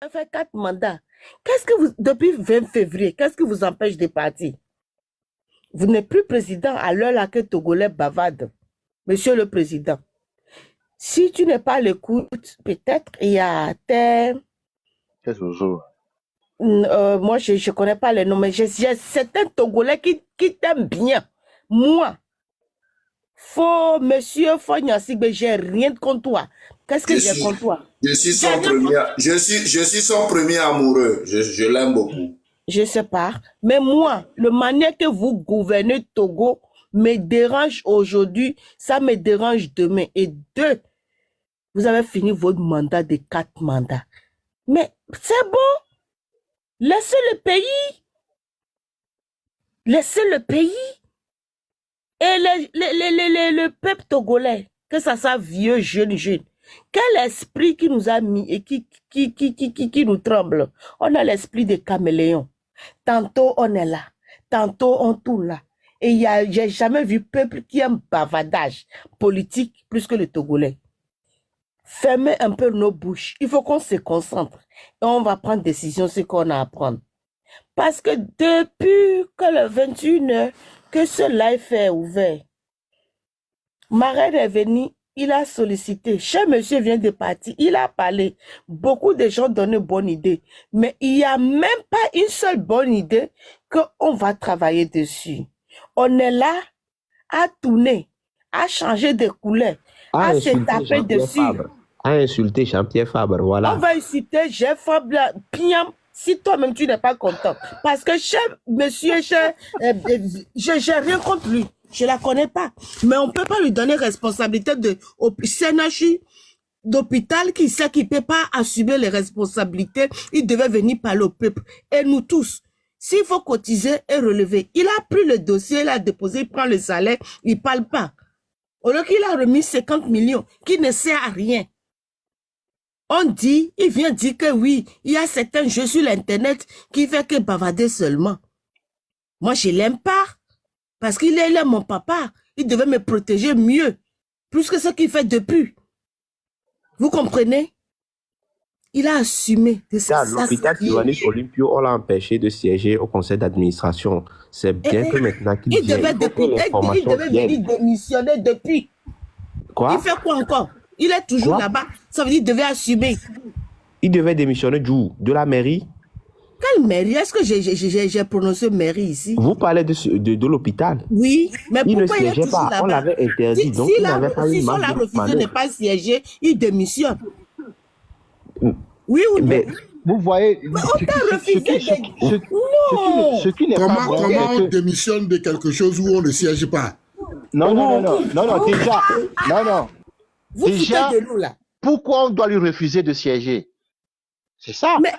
avez fait 4 mandats. Qu'est-ce que vous, depuis 20 février, qu'est-ce qui vous empêche de partir? Vous n'êtes plus président à l'heure là que Togolais bavardent. Monsieur le président, si tu n'es pas à l'écoute, peut-être il y a tes... moi, je ne connais pas les noms, mais j'ai certains Togolais qui t'aiment bien. Moi, monsieur Fogna Sigbe, j'ai rien contre toi. Qu'est-ce que j'ai contre toi? Je suis son premier amoureux. Je l'aime beaucoup. Je sais pas. Mais moi, la manière que vous gouvernez Togo me dérange aujourd'hui, ça me dérange demain. Et 2, vous avez fini votre mandat de 4 mandats. Mais c'est bon. Laissez le pays. Laissez le pays. Et le peuple togolais, que ça soit vieux, jeune. Quel esprit qui nous a mis et qui nous tremble? On a l'esprit des caméléons. Tantôt on est là, tantôt on tourne là. Et j'ai jamais vu peuple qui aime bavardage politique plus que le Togolais. Fermez un peu nos bouches. Il faut qu'on se concentre. Et on va prendre décision ce qu'on a à prendre. Parce que depuis que le 21h, que ce live est ouvert, Marraine est venu, il a sollicité. Cher monsieur vient de partir, il a parlé. Beaucoup de gens donnent une bonne idée. Mais il n'y a même pas une seule bonne idée qu'on va travailler dessus. On est là à tourner, à changer de couleur, à se taper dessus. À insulter Jean-Pierre Fabre, voilà. On va insulter Jean Fabre, bien, si toi-même tu n'es pas content. Parce que cher monsieur, j'ai rien contre lui. Je ne la connais pas. Mais on ne peut pas lui donner responsabilité de CNHU d'hôpital qui sait qu'il ne peut pas assumer les responsabilités. Il devait venir parler au peuple. Et nous tous, s'il faut cotiser et relever, il a pris le dossier, il a déposé, il prend le salaire, il ne parle pas. Au lieu qu'il a remis 50 millions, qui ne sert à rien. On dit, il vient dire que oui, il y a certains jeux sur l'internet qui fait que bavarder seulement. Moi, je ne l'aime pas. Parce qu'il est là, mon papa. Il devait me protéger mieux. Plus que ce qu'il fait depuis. Vous comprenez? Il a assumé. L'hôpital Kiwanis Olympio, on l'a empêché de siéger au conseil d'administration. C'est bien que maintenant qu'il vient, il devait venir démissionner depuis. Quoi? Il fait quoi encore? Il est toujours là-bas. Ça veut dire qu'il devait assumer. Il devait démissionner d'où? De la mairie? Quelle mairie? Est-ce que j'ai prononcé mairie ici? Vous parlez de l'hôpital? Oui, mais il pourquoi ne siégeait pas? On l'avait interdit. Donc il n'avait pas eu marge de refusé de ne pas siéger, il démissionne. Oui ou non? Vous voyez, ce qui n'est pas vrai. Comment on démissionne de quelque chose où on ne siège pas? Non, déjà, Vous déjà, de nous, là. Pourquoi on doit lui refuser de siéger? C'est ça. Mais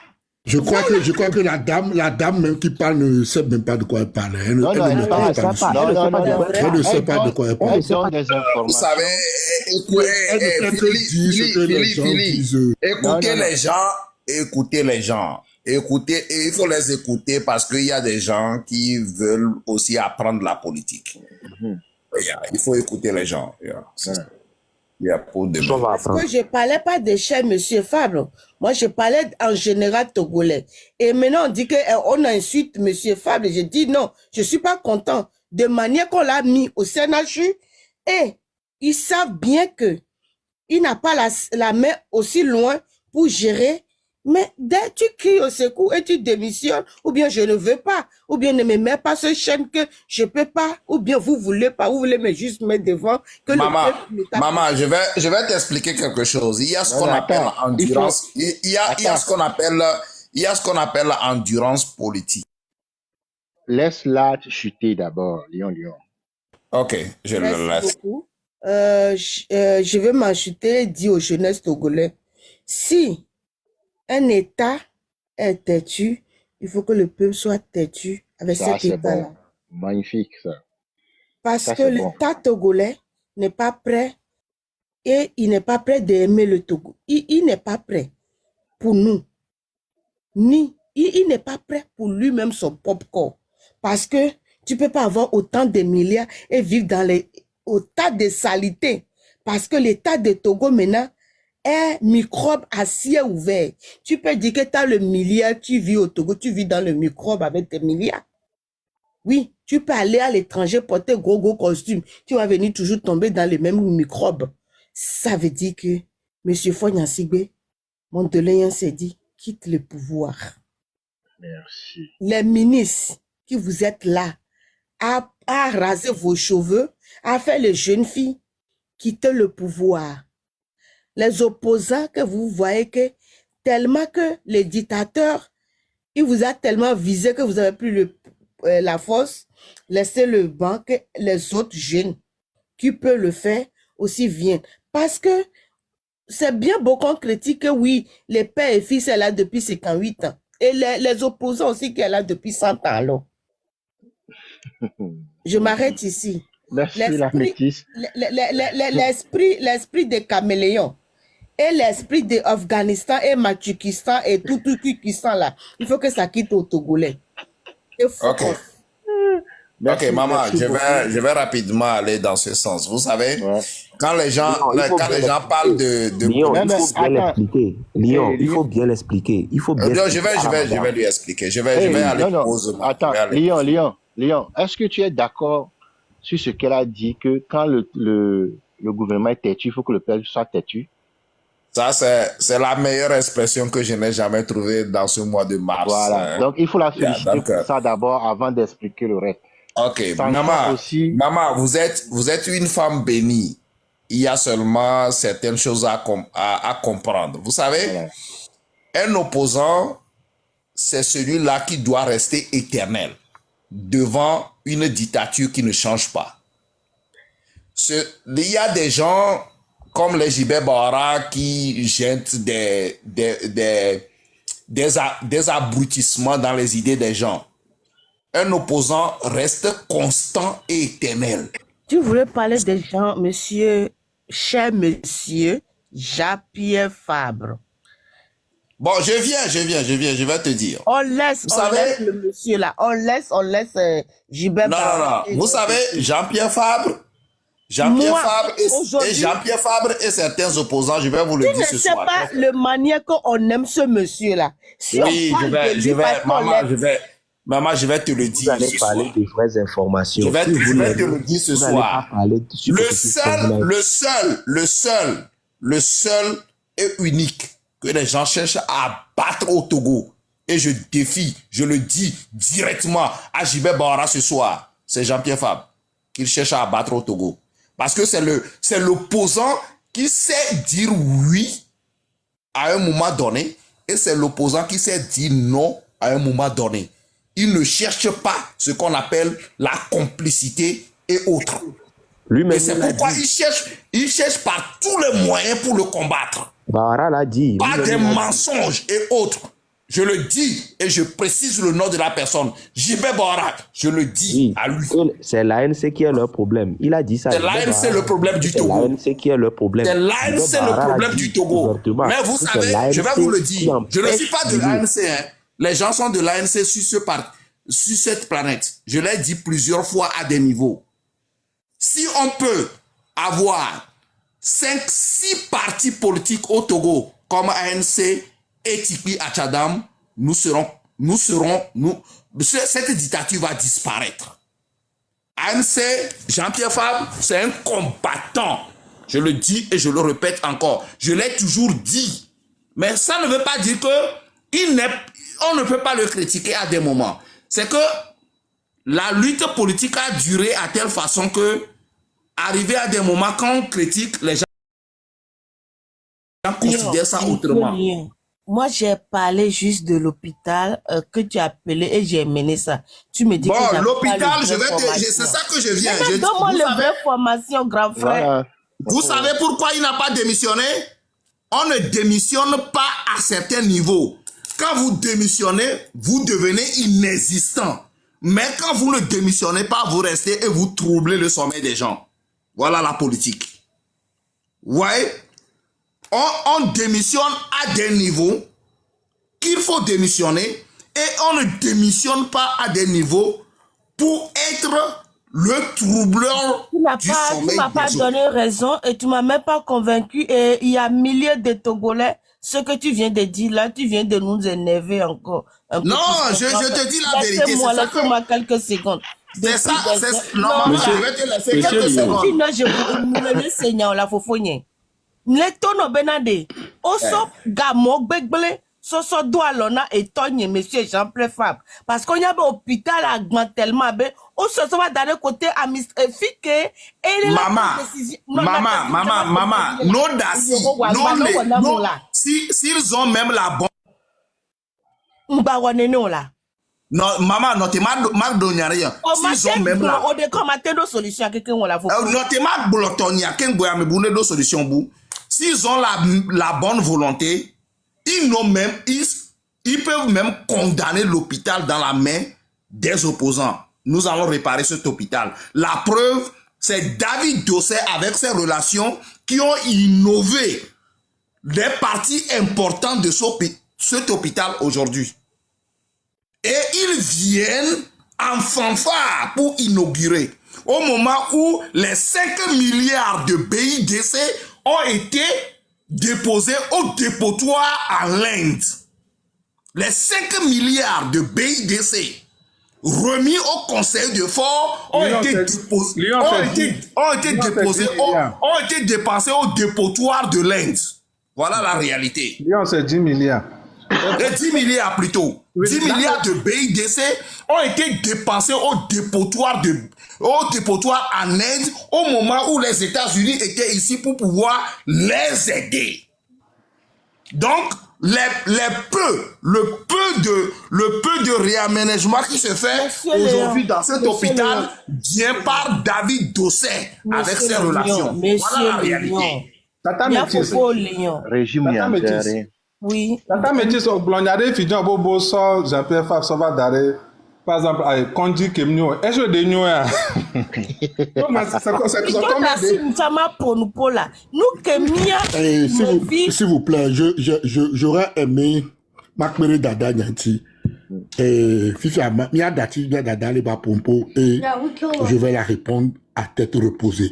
je crois que la dame même qui parle ne sait même pas de quoi elle parle. Elle ne sait pas de quoi elle parle. Vous savez, écoutez les gens. Écoutez, il faut les écouter parce qu'il y a des gens qui veulent aussi apprendre la politique. Il faut écouter les gens. Il y a pour de parce que je ne parlais pas de cher monsieur Fabre. Moi, je parlais en général togolais. Et maintenant, on dit qu'on insulte monsieur Fabre. Je dis non, je ne suis pas content. De manière qu'on l'a mis au CNHU. Et ils savent bien qu'il n'a pas la main aussi loin pour gérer. Mais dès que tu cries au secours et tu démissionnes, ou bien je ne veux pas, ou bien ne me mets pas ce chaîne que je ne peux pas, ou bien vous voulez pas, vous voulez me juste mettre devant. Que maman, je vais t'expliquer quelque chose. Il y a ce qu'on appelle endurance. Il y a ce qu'on appelle endurance politique. Laisse-la chuter d'abord, Lion. Ok, je le laisse. Beaucoup. Je vais m'acheter, dire aux jeunesses togolais, si un État est têtu, il faut que le peuple soit têtu avec cet État-là. Bon. Magnifique, ça. Parce que l'État togolais n'est pas prêt et il n'est pas prêt d'aimer le Togo. Il n'est pas prêt pour nous. Il n'est pas prêt pour lui-même son propre corps. Parce que tu ne peux pas avoir autant de milliards et vivre dans autant de saleté. Parce que l'État de Togo maintenant un microbe à ciel ouvert. Tu peux dire que tu as le milliard, tu vis au Togo, tu vis dans le microbe avec tes milliards. Oui, tu peux aller à l'étranger, porter gros costume. Tu vas venir toujours tomber dans les mêmes microbes. Ça veut dire que M. Fognan Sigbe, Monteleyan s'est dit, quitte le pouvoir. Merci. Les ministres qui vous êtes là, à raser vos cheveux, à faire les jeunes filles, quitter le pouvoir. Les opposants que vous voyez que tellement que les dictateurs, il vous a tellement visé que vous n'avez plus la force, laissez le banc que les autres jeunes qui peuvent le faire aussi viennent. Parce que c'est bien beau qu'on critique que oui, les pères et fils sont là depuis 58 ans. Et les opposants aussi qui sont là depuis 100 ans. Alors. Je m'arrête ici. Merci la métisse. L'esprit des caméléons et l'esprit d'Afghanistan et Matchukistan et tout Kyrgyzstan là, il faut que ça quitte au Togolais. Ok. Merci, ok, maman, merci je vais rapidement aller dans ce sens. Vous savez, quand les gens, parlent de Lyon, il faut bien l'expliquer. Lyon, il faut bien l'expliquer. Il faut bien. Je vais lui expliquer. Je vais aller poser. Attends, Lyon, est-ce que tu es d'accord sur ce qu'elle a dit que quand le gouvernement est têtu, il faut que le peuple soit têtu? Ça, c'est la meilleure expression que je n'ai jamais trouvée dans ce mois de mars. Voilà. Donc, il faut la féliciter pour ça d'abord avant d'expliquer le reste. Ok, maman, vous êtes une femme bénie. Il y a seulement certaines choses à comprendre. Vous savez, un opposant, c'est celui-là qui doit rester éternel devant une dictature qui ne change pas. Il y a des gens comme les Jibé Bahara qui jettent des abrutissements dans les idées des gens. Un opposant reste constant et éternel. Tu voulais parler des gens, cher monsieur Jean-Pierre Fabre. Bon, je vais te dire. On laisse le monsieur là, on laisse Jibé Bahara. Non. Vous savez, Jean-Pierre Fabre et certains opposants, je vais vous le dire ce soir. Tu ne sais pas le manière qu'on aime ce monsieur là. Si oui, Maman, je vais te le dire. Vous allez parler de vraies informations. Je vais te le dire ce soir. Le seul et unique que les gens cherchent à battre au Togo, et je défie, je le dis directement à Jibé Bahara ce soir, c'est Jean-Pierre Fabre qu'il cherche à battre au Togo. Parce que c'est l'opposant qui sait dire oui à un moment donné, et c'est l'opposant qui sait dire non à un moment donné. Il ne cherche pas ce qu'on appelle la complicité et autres. Et c'est pourquoi il cherche par tous les moyens pour le combattre. Bahara l'a dit. Pas des mensonges et autres. Je le dis et je précise le nom de la personne. Jibé Bahara, je le dis à lui. C'est l'ANC qui est leur problème. Il a dit ça. C'est l'ANC le problème du Togo. C'est l'ANC qui est leur problème. C'est l'ANC le problème du Togo. Mais vous savez, je vais vous le dire. Je ne suis pas de l'ANC. Hein. Les gens sont de l'ANC sur cette planète. Je l'ai dit plusieurs fois à des niveaux. Si on peut avoir 5-6 partis politiques au Togo, comme ANC et Tikpi Achadam, cette dictature va disparaître. ANC, Jean-Pierre Fabre, c'est un combattant. Je le dis et je le répète encore. Je l'ai toujours dit. Mais ça ne veut pas dire on ne peut pas le critiquer à des moments. C'est que la lutte politique a duré à telle façon que, arrivé à des moments quand on critique, les gens considèrent ça autrement. Moi, j'ai parlé juste de l'hôpital que tu as appelé et j'ai mené ça. Tu me dis que l'hôpital, c'est ça que je viens. Donne-moi le vraie formation, grand frère. Voilà. Vous savez pourquoi il n'a pas démissionné? On ne démissionne pas à certains niveaux. Quand vous démissionnez, vous devenez inexistant. Mais quand vous ne démissionnez pas, vous restez et vous troublez le sommeil des gens. Voilà la politique. Ouais. On démissionne à des niveaux qu'il faut démissionner et on ne démissionne pas à des niveaux pour être le troubleur Tu m'as du pas, tu sommeil m'as pas des autres. donné raison et tu m'as même pas convaincu. Et il y a milliers de Togolais. Ce que tu viens de dire là, tu viens de nous énerver encore. Un peu Non, plus. je te dis la vérité. Laissez-moi, C'est ça que... laissez-moi quelques secondes. C'est ça, Depuis des c'est... heures- Non, Non, maman, Monsieur- je vais te laisser Monsieur quelques Lyon. secondes. sinon je vous le seigneur la fofonye. Le tono benade. Oso gamo gbegbele. Soso doit lona et tonye monsieur Jean-Pierre Fab. Parce qu'on y a un hôpital à grand tellement ben. Oso so va dans le côté administratif et Maman, nos dassi, s'ils ont même la bonne... là. Non, maman, non, t'es mal donné rien. S'ils ont même la... On décor matin de solution à quelqu'un on la faut. Non, t'es mal blotonia, qu'un boya me boune de solution bou. S'ils ont la bonne volonté, ils peuvent même condamner l'hôpital dans la main des opposants. Nous allons réparer cet hôpital. La preuve, c'est David Dossé avec ses relations qui ont innové des parties importantes de cet hôpital aujourd'hui. Et ils viennent en fanfare pour inaugurer. Au moment où les 5 milliards de BIDC ont été déposés au dépotoir en Inde. Les 5 milliards de BIDC remis au Conseil de Fort ont été dépensés au dépotoir de l'Inde. Voilà la réalité. Lyon, c'est 10 milliards. Et 10 milliards plutôt. 10 milliards de BIDC ont été dépensés au dépotoir en Inde au moment où les États-Unis étaient ici pour pouvoir les aider. Donc, le peu de réaménagement qui se fait aujourd'hui dans cet hôpital vient par David Dossé avec ses relations. Voilà la réalité. Tata Métis. Régime Yantere. Oui. Tata Métis, au Blondiade, Fidjan Bobo, sort Jean-Pierre Fab, ça va d'arrêt. Par exemple, avec Kondi Kemnio. Est-ce que des Nyo? S'il vous plaît, j'aurais aimé Makmere Dada Nyanti et Fifi Mia Dati Dada Leba Pompo et je vais la répondre à tête reposée.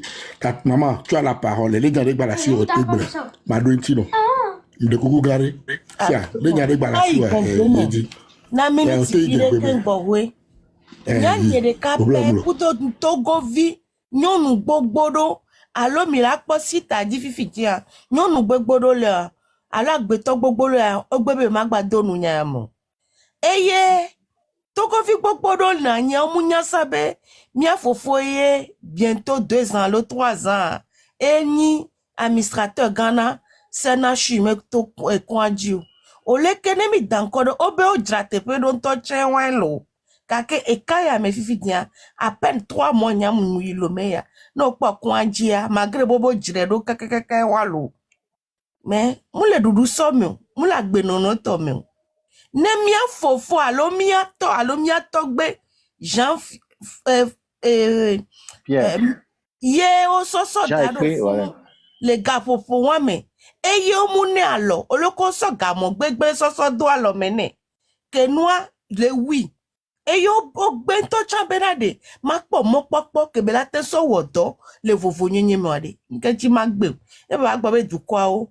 Maman, tu as la parole. Les gars de la sur Madouintino. De Kougou Gare. Tiens, les gars de la sur dit. Na minute il est ngbowe. Nya nyere ka pe puto togo vi nyonu gbogbodo alo mi la po sita di fifiti a nyonu gbogbodo le alo agbeto gbogbolo a ogbebe magbado nu nya mo. Eye togo vi gbogbodo na nya mu nya sabe mi afofo ye bientôt 2 ans le 3 ans. Eni administrateur Ghana sena chume to ekwanju. Ole kene mi dankodo obe o drate pe don to chen wan lo kake ekaya me fifi dia à peine 3 mois nya mu lo meya no po kwanjia malgré bobo jire do kake wa lo mais mu le dudu so mi mu la gbe nono to mi ne mia fofo alo mia to gbe Jean ye o so dado le gars fofo wa me eye omune alo oloko so gamo gbegbe soso do alo mene kenua le wi eye ogbe to chamberade mapo mopopo kebela te so wodo le vovo nyenye mo ade nkeji magbe e ba gbo be duko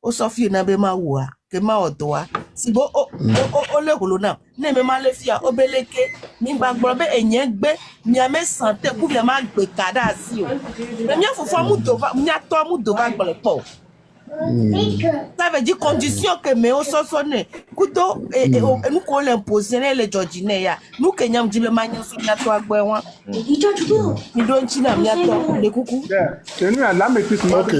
o so fi na be ma wo a ke ma odo wa sibo o le holo na ne me ma le fi a obeleke ni gbagbo be enyen gbe mi ame sante ku mi ma gbe kada si o mi afofo mu do va mi ato mu do va gbole po. Ça veut dire condition que me o so ne kuto nous ko l'imposer les Georgine ya nous kenyam dibe manya so na to agbe won mi don china mi ato le kuku C'est nous la Métis. Ok.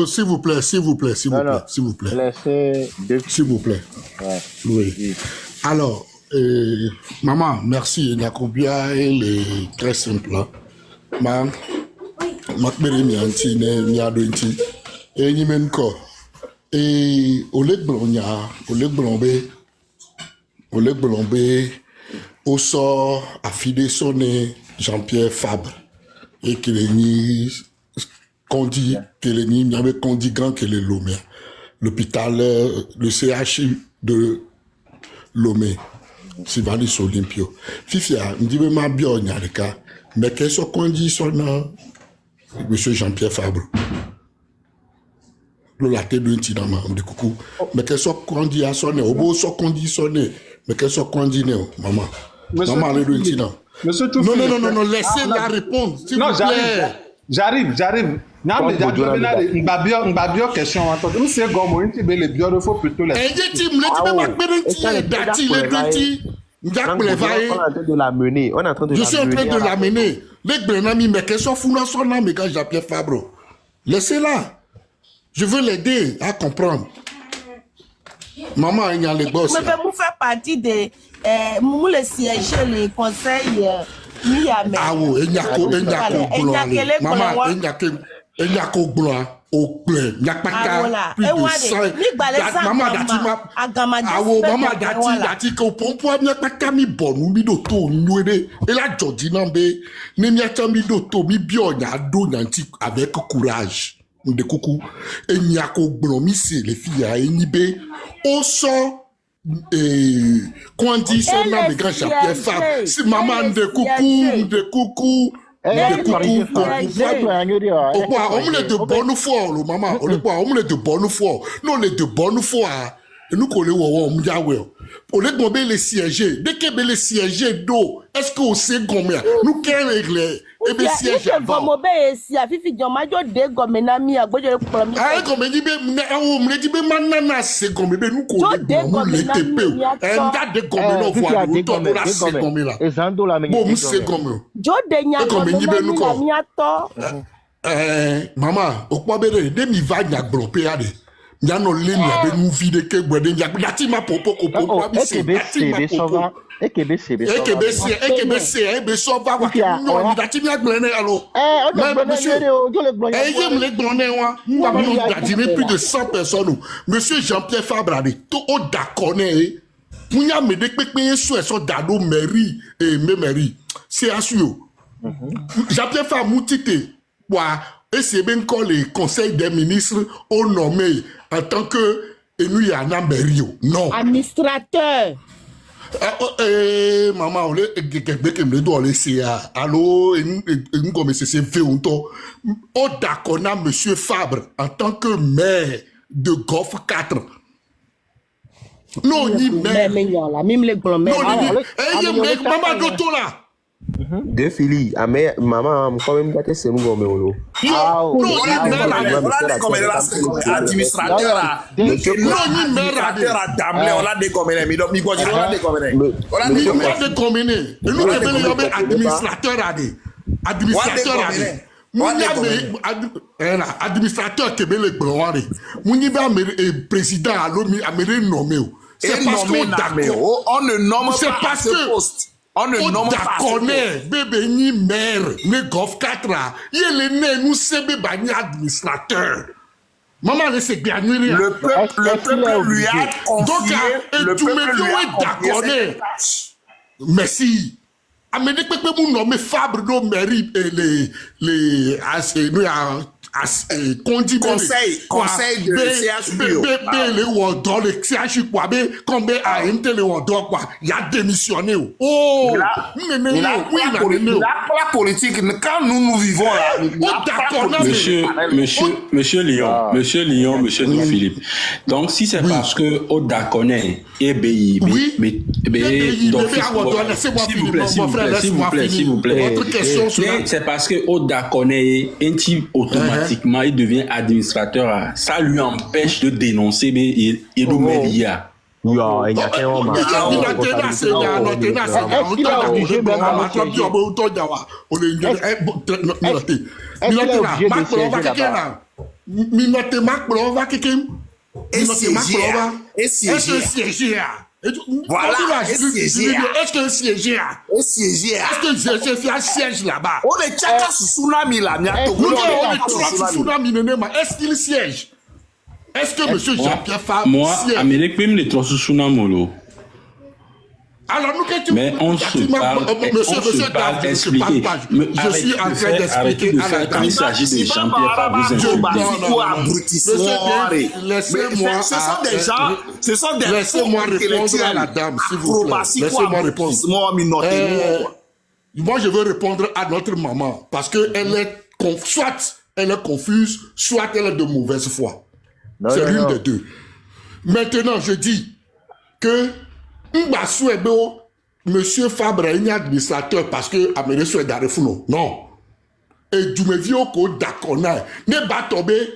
S'il vous plaît. Laissez deux. S'il vous plaît. Ouais. Oui. Alors, maman, merci. Nakobia est très simple. Ma Makmere Nyanti ne Miadointi. Et ni même quoi. Et Oleg Blombe, au sort affidé sonné Jean-Pierre Fabre et qu'il est ni Condi, qu'il est ni il y avait Condi Grand qu'il est Lomé, l'hôpital, le CHU de Lomé. Sylvanus Olympio. Fifia, me dit, ma bio, nyareka. Mais qu'est-ce qu'on dit sur Monsieur Jean-Pierre Fabre? Le latte de Ntinama, on dit coucou. Mais qu'est-ce qu'on dit à sonner? Au beau, ce qu'on dit sonner. Mais qu'est-ce qu'on dit, maman? Maman, le Ntinama. Monsieur Non, laissez-la répondre. Non, j'arrive. Mbabio question. Attends, c'est gomo, il les bio, il faut plutôt les. On est en train de la mener. Je suis en train de la mener. Les Brenami, mais qu'est-ce qu'on fout dans son âme, quand j'appelle Fabre? Laissez-la. Je veux l'aider à comprendre. Maman, il y a les boss. Mais vous faites partie des. Vous le siège, les conseils. Ah oui, il y a maman, il y a qu'au blanc, au clair. Il n'y a pas qu'à plus de 100. Maman, maman, dati, qu'au pompoir, il n'y a pas qu'à mi bon, ou mi d'auto, et la Jordina, ne m'y a qu'à mi d'auto, mi bio, y a do, nanti, avec courage. De coucou. Et il n'y a qu'au blanc, mi c'est les filles à Enibé. On sort. Quand dit son nom, mais grand Jean-Pierre Fabre, c'est maman de coucou, de coucou. On est de bonne foi, maman. On est de bonne foi. Non, on est de bonne foi. Et nous, on est on est tombé les sièges. Dès qu'il y a les sièges d'eau, est-ce qu'on sait combien? Nous, quel règle? Et bien, siège avant. Ah, comme il dit, mais dit, mais manana, c'est comme, mais nous, on est TP. Un gars de comme, on voit, on a c'est comme là. Bon, c'est comme. Comme il dit, mais nous, comme. Maman, au quoi, mais, demi va, n'y a bloqué, allez. Y'a no ligne avec nous vide que boire y'a y'a ma popo popo EKB sauva wa non dati mi agblene allo monsieur me le donner wa nous avons plus de 100 personnes monsieur Jean-Pierre Fabre dit tout au d'accord né munya me de pepe so eso dado mairie et mairie c'est assure Jean-Pierre Fabre moutité wa. Et c'est bien quand les conseils des ministres ont nommé en tant que nous y a un Rio. Non. Administrateur. Maman, on est doit laisser. Allô, nous commençons c'est fait un temps. On d'accord monsieur Fabre en tant que maire de Golfe 4. Non, ni maire. Même les grands maires. Maman Doto là. Deux filles, mais maman, quand même, c'est nous, non, administrateur à Damlé, on l'a décommené, mais donc, on l'a décommené. Nous devons administrateur à des. Administrateur à des. Administrateur qui est le blanc, président à l'homme, nommé. C'est parce que on ne nomme pas à ce poste. On ne nomme pas ce bébé ni maire, ni Golfe 4 là. Il est né, nous c'est bébé ni administrateur. Maman, laissez gagner. Le peuple lui a confié. Le peuple lui a confié. Merci. Amédée Pépé mou nommé Fabre de mairie et les conseil de CHU. Les wardons, les CHU, quoi, mais comme à MT les wardons, quoi, il a démissionné. Oh! La politique, quand nous vivons là, Monsieur Lyon, monsieur Philippe. Donc, si c'est parce que Oda connaît EBI, s'il vous plaît. C'est parce que Oda connaît un type automatiquement, il devient administrateur. Ça lui empêche de dénoncer et de médias. Voilà, est-ce que siéger siège là-bas? On est tchaka sous tsunami là. Est-ce qu'il siège? Est-ce que monsieur Jean-Pierre Fabre moi, Amérique même les trois sous tsunami. Alors, nous, que tu... Mais on se parle, Monsieur Dave, je ne parle pas. Je suis en train d'expliquer à la dame. Quand il s'agit de Jean-Pierre Fabre, ce sont des laissez-moi répondre à la dame, s'il vous plaît. Laissez-moi répondre. Moi, je veux répondre à notre maman, parce qu'elle est, soit elle est confuse, soit elle est de mauvaise foi. C'est l'une des deux. Maintenant, je dis que Monsieur Fabre est un administrateur parce que Amélie Soué d'Arefuno. Non. Et du me vieux ko d'accord. Ne pas tomber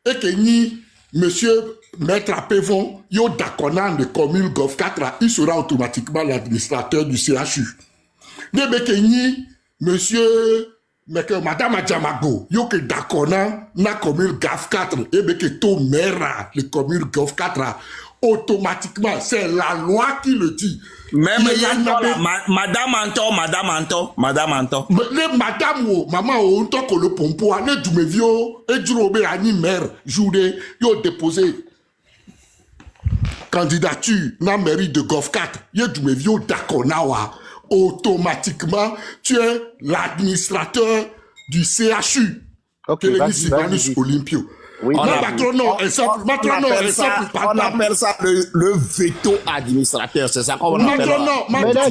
et que ni Monsieur Maître Apévon, yo d'accord de commune Golf 4, il sera automatiquement l'administrateur du CHU. Ne pas que ni Monsieur Madame Adjamago, yo que d'accord na commune Golf 4 et bien que tout maire le commune Golf 4 automatiquement, c'est la loi qui le dit. Même Madame Anto. Les madame ou maman ou on que le pompo a ne du me vio et du robé à ni mère journée yo déposé candidature na mairie de Golf 4 yo du me vio d'akonawa automatiquement tu es l'administrateur du CHU. Ok, vas-y. Olympio. Oui, on appelle ça le veto administrateur, c'est ça qu'on appelle. Maintenant,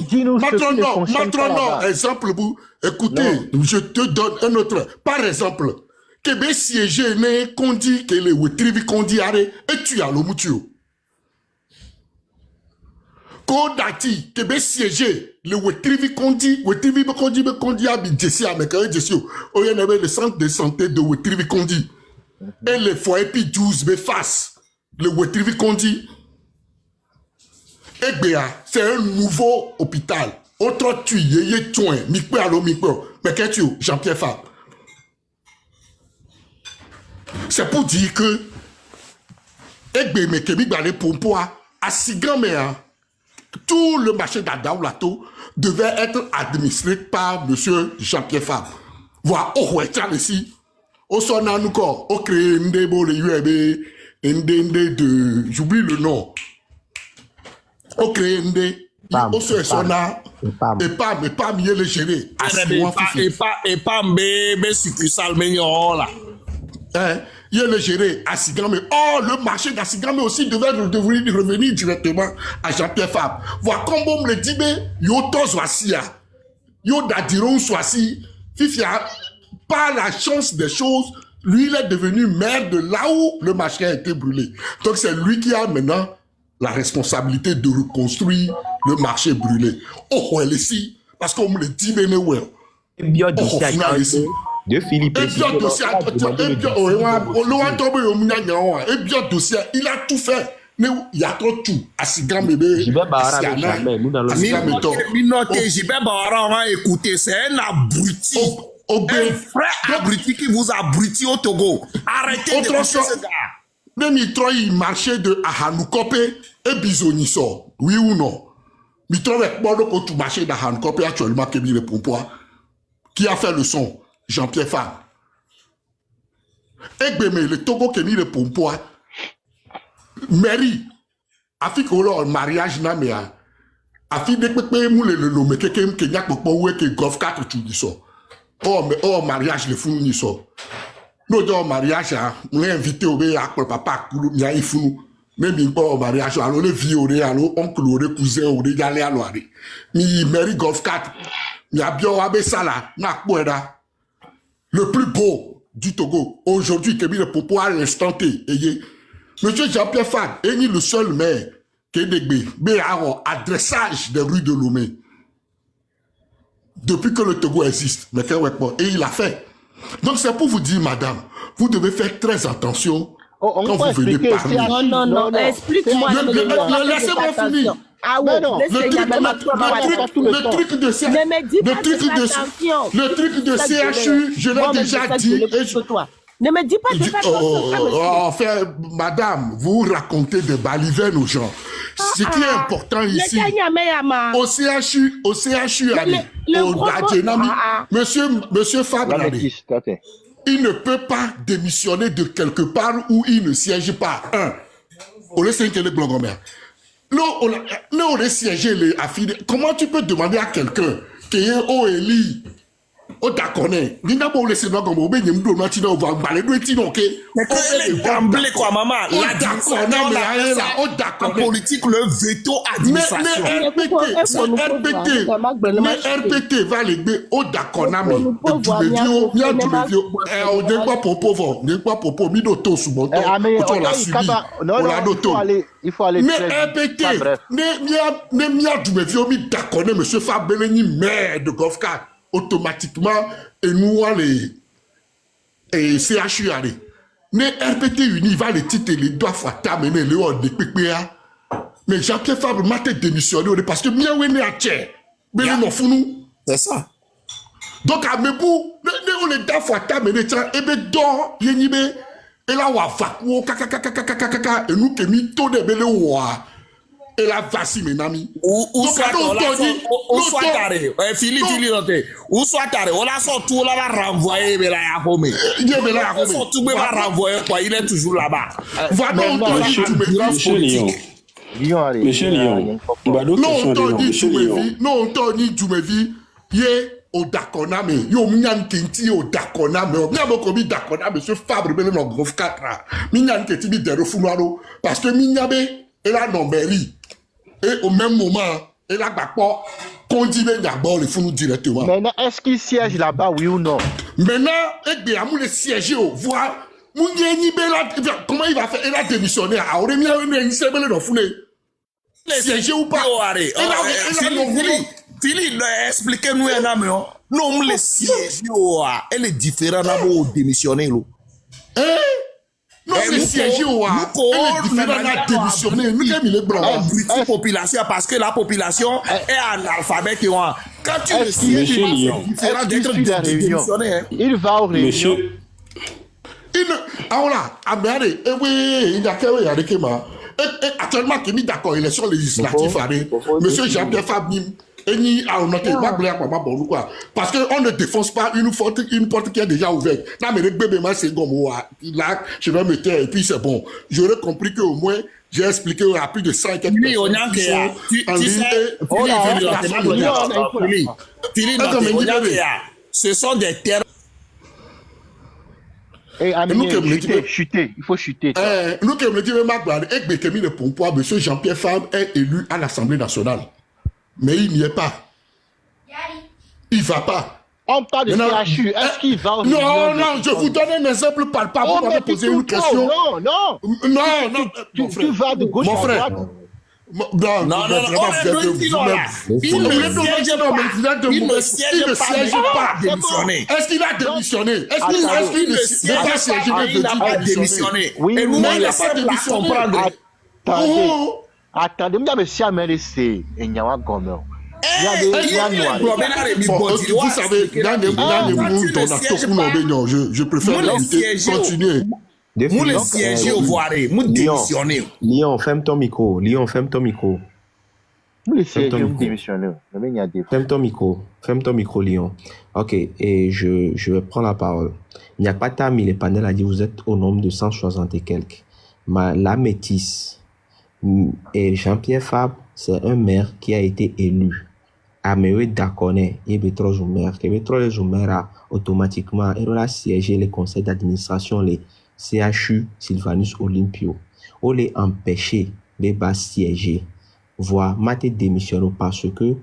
exemple, vous, écoutez, je te donne un autre. Par exemple, Québec siégé né qu'on dit que les Wetrivi qu'on dit arrêt et tu as le moutio. Kodati, Québec siégé, le Wetrivi qu'on dit à Bidjessi, avec un Jessi, où il y avait le centre de santé de Wetrivi qu'on dit. Et les foyers puis 12 mais face le Wetrivi qu'on dit c'est un nouveau hôpital autre tu yé toin mikpe allo mikpe mais qu'est-ce que Jean-Pierre Fabre c'est pour dire que mais Québec dans les pompois à si grand mais tout le marché d'Adaoulato devait être administré par monsieur Jean-Pierre Fabre. Voilà, oh ouais, ici. Au son encore, au créé Ndebo, le UAB, Ndé de, j'oublie le nom. Au créé Ndé, au son et pas mieux le gérer. Et pas mbé, succursale, mais là. Il le gérer à Sigan, mais le marché d'Assigan aussi devait revenir directement à Jean-Pierre Fabre. Voilà, comme on me le dit, yo tos voici, yo dadiron soisi, fifia. Par la chance des choses, lui, il est devenu maire de là où le marché a été brûlé. Donc, c'est lui qui a maintenant la responsabilité de reconstruire le marché brûlé. Oh, elle est ici, parce qu'on me le dit, mais ouais. Et bien, de Philippe. Et bien, dossier, il a tout fait. Mais il y a trop tout. Asigan bébé. J'y vais barrer avec jamais. Nous, dans le écoutez, c'est un abruti. Un vrai abruti qui vous abrutit au Togo. Arrêtez de faire ce gars. Même il marchait de Ahanoukope et Bisoniso. Oui ou non? Il trouve avec moi le marché d'Ahanoukope actuellement qui le pompois. Qui a fait le son? Jean-Pierre Fabre. Et bien, le Togo qui le pompois. Mairie. Afik le mariage na mea. Afik de pepe moule le lome kekem kenyak pokpo oué ke Golf 4 tu diso. Oh, mariage, le fou ni so. Nous, dans mariage, on est invité au papa, il y a un fou. Même pas au mariage, alors les vieux, alors oncle, les cousins, ou les galères, alors. Mi Mary Golf 4, mi a bien abe sala, na kweda. Le plus beau du Togo, aujourd'hui, que le popo à l'instant T, monsieur Jean-Pierre Fabre, est le seul maire qui est dégbé, mais alors, adressage des rues de Lomé. Depuis que le Togo existe, et il a fait. Donc c'est pour vous dire, madame, vous devez faire très attention quand vous venez parler. Non, explique-moi. Laissez-moi finir. Ah ouais, le truc de CHU, je l'ai déjà dit. Ne me dis pas de faire enfin, madame, vous racontez des balivernes aux gens. Ce qui est important ici, au CHU, monsieur Fabre, il ne peut pas démissionner de quelque part où il ne siège pas. on est siégé les affiliés. Comment tu peux demander à quelqu'un qui est au Eli, au Dakone, Nina Bo laisser nous comme Obé Nyemdo Natino va balé do etino OK. Mais quand elle est tremblée quoi maman, au Dakone, en politique le veto administration. Mais RPT va les au Dakone mais on n'est pas pour pauvre, n'est pas pour pauvre, mido to sous mon il faut aller mais RPT ne mia du me vieux mi Dakone monsieur Fabeleni maire de Golfka automatiquement et nous les CHU aller. Mais RPT uni va les titres les doigts fata mener les ordres de PPA. Mais Jean-Pierre Fabre m'a été démissionné parce que bien oui à Tchè. Mais nous founou. C'est ça. Donc à Mebou, on est doigts fata mener tiens et ben dort yénibé et là on va vacuo kaka et nous qui mis tout de belé ouah. Et la voici mes amis. Ou soit taré. Philippe, ou soit taré. On a sorti, on l'a renvoyé, mais là, il y a paumé. Il va renvoyer, quoi. Il est toujours là-bas. Monsieur Lyon. Monsieur Lyon. Non, Tony, tu me vis. Yé, au Dakoname. Yo, Minyan Kinti, au Dakoname. Minyan Kobi Dakoname, monsieur Fabre, mais non, gros 4 ans. Minyan Kinti, de refounoiro. Parce que Minyabe, elle a nombéri. Et au même moment, elle a pas continué d'abord les fonds directement. Maintenant, est-ce qu'il siège là-bas, oui ou non? Maintenant, il a le siège, voir. Comment il va faire? Il a démissionné. Siège ou pas? Philippe, expliquez-nous un homme. Non, le siège, elle est différente d'abord démissionner. Non, le siège, elle est différente à démissionner. Nous sommes les blancs. La population, parce que la population est analphabète. Quand tu le sièges, c'est différent d'être démissionné. Il va au réunion. Ah là, ah mais allez, oui, il y a quelqu'un actuellement qui est mis d'accord élection législative, monsieur Jean-Pierre Fabim, et ni à notre quoi. Parce qu'on ne défonce pas une porte qui est déjà ouverte. Là, mais le bébé, c'est comme là, je vais me taire et puis c'est bon. J'aurais compris qu'au moins, j'ai expliqué à plus de 100 et quelques personnes. Ce sont des termes. Et chuter, il faut chuter. Nous qui me dit, monsieur Jean-Pierre Fabre est élu à l'Assemblée nationale. Mais il n'y est pas. Il ne va pas. On parle de CHU. Est-ce qu'il va au Non, je vous donne un exemple palpable. Vous m'avez posé une question. Non. Tu vas de gauche à droite. Non, il ne siège pas. Est-ce qu'il a démissionné? Est-ce qu'il n'a démissionné? Oui, et nous, on laisse pas comprendre. Attendez, mais si Amel c'est Nyawa Gomer. Vous savez, je préfère l'éviter. Continuer. Nous les sièges au voirie, nous démissionner. Lyon, ferme ton micro. Nous les sièges démissionner. Ferme ton micro, Lyon. Ok, et je vais prendre la parole. Nyakpata mis les panels a dit vous êtes au nombre de 160 et quelques. La métisse et Jean-Pierre Fabre, c'est un maire qui a été élu. Améwe Dakone, et Bétro Zoumer, que Bétro Zoumer a automatiquement siégé les conseils d'administration, les CHU Sylvanus Olympio. On les empêché de siéger. Voir, maté démissionner parce que,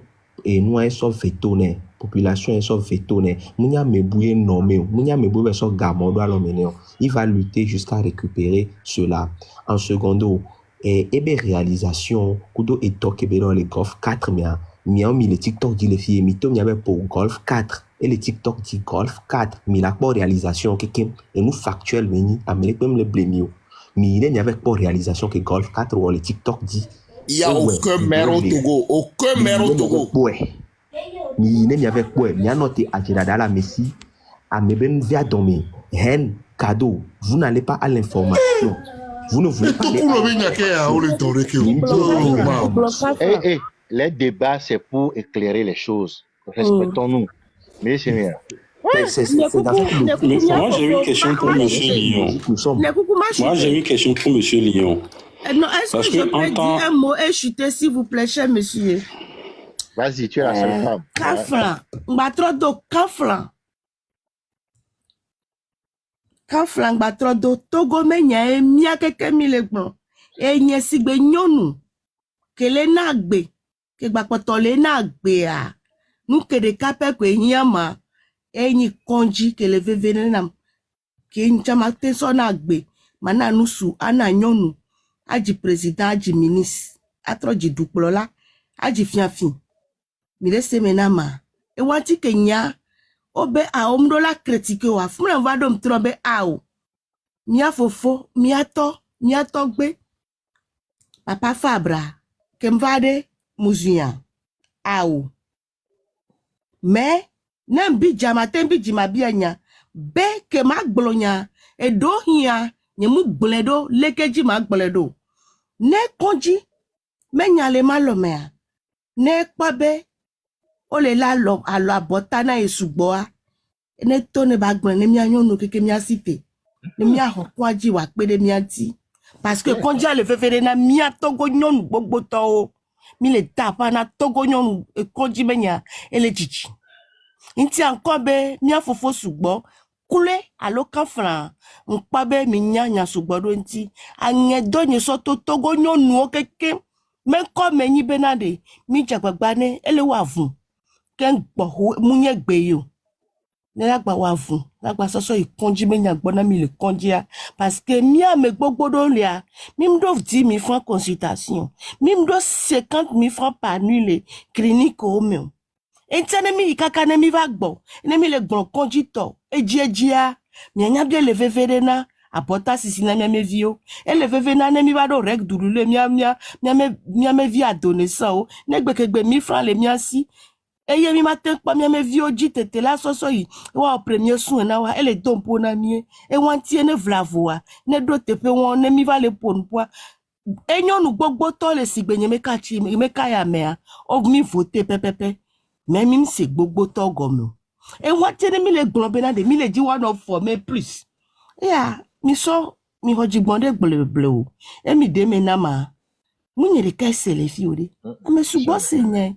et nous, elles sont vétonnées. Population, elles sont vétonnées. Mounia Mebouye nommé, Mounia Mebouye sont gamondo à l'homénéo. Il va lutter jusqu'à récupérer cela. En secondo, et réalisation, kudo et toque dans les golf 4, mais mis le TikTok dit les filles, mais il y avait pour golf 4. Et le TikTok dit golf 4. Mais la pas réalisation, et nous factuel, mais même le blémio. Mais il n'y avait pas réalisation que golf 4 ou le TikTok dit. Il n'y a aucun maire au Togo. Aucun maire au Togo. Mais il n'y avait pas. Il y a noté à Djadala Messi, à Meben via Domé, haine, cadeau. Vous n'allez pas à l'information. Vous ne voulez pas. Les débats, c'est pour éclairer les choses. Respectons-nous. Mais c'est bien. Moi, j'ai une question pour M. Lyon. Non, est-ce que je peux dire un mot et chuter, s'il vous plaît, cher monsieur? Vas-y, tu es la seule femme. Kaflan. Mbatrodo, Kaflan. Kaflan, Mbatrodo, Togo menya e mia keke milegbon. E nye sigbe nyonu. Ke le nagbe. Ke bakpoto le nagbe a. Nou ke de kape kwe nyama. E nyi konji ke le vevene nam. Ke nchama te so nagbe. Mana nusu, ana nyonu. Aji président, aji ministre. Atro ji duplola. Aji fianfin. Mire se menama. E wanti ke nya. Obe a omdo la critique wa. Fumna vado mtrombe au. Mia fofo, mia to gbe. Papa Fabra. Kemvade muzuya. Au. Me. Nembi jama tembi jima bianya. Be ke magblonya. E do hiya. Nyemu bledo. Lekeji magbledo. Ne konji. Menya le malomea. Ne kwabe. Ole la lo alo abotana esugboa. Ne tone bagben ne mia nyonu keke mia site. Ne mia hokwaji wa pede mia ti. Parce que konji ale fefere na mia togo nyonu gbogbo to o. Mi le tapa na togo nyonu e konji menya ele chichi. Inti ankobe mia fofo sugbo. Kule alo kafran. Nkwabe mi nya sugbo do nti. Anye do nye soto togo nyonu o keke. Men kome nyi benade. Mi jakbagbane ele wavun. Ken gbo munye gbe yo. Ne lagba wavun. Lagba soso ikonji menya gbona mi le konjia. Parce que mia me gbogbo do lia. Mi mdo 10 000 francs consultation. Mi mdo 50 000 francs par nuit le clinique au meu. Entiane mi ikaka ne mi va gbo. Ne mi le gbon konji to. Ejia. Mi anya bien le veverena. Apota sisi na me vio. E le vevena ne mi va do rek durule mia me vi a donné ça o. Ne gbe ke gbe 1000 francs le mia si. Eye mi matin pa mi me vio jitete la soso yi. Wa premier soin na wa ele dompo na mi. E wantie ne vlavoa. Ne do tepe won ne mi va le pon poa. Enyon nou gbogbo to le sigbe nye me kachi me kaya mea. O mi vote pepepe. Mais mi se gbogbo to gomo. E wantie ne mi le glombe na de mi le di one of for me plus. Ya, mi so mi hoji gbonde ble o. E mi de me na ma. Munye de kaise le fi ode. Me subo se nye.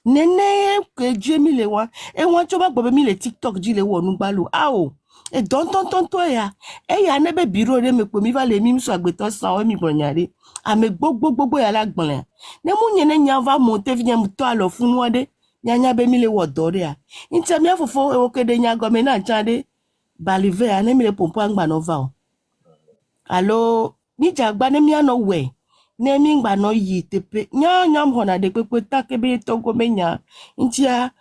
Nene que Dieu mi le wa e wan choba gbo mi le TikTok ji le wo nu gbalo ao e don to ya e ya ne be biro re me pe mi va le mi so agbeto san o mi gbonyare ame gbogbo ya la gbon ne mu nyene nya va monter vient mu to alo fun wode nya be mi le wo dore a ntia mi afofo e wo kede nya go me na chande balive a ne mi le pompo angba no va o allo ni jagba ne mi ano we ne mi ngba no yi tepe nyam hona de pepe takebe togo menya ntia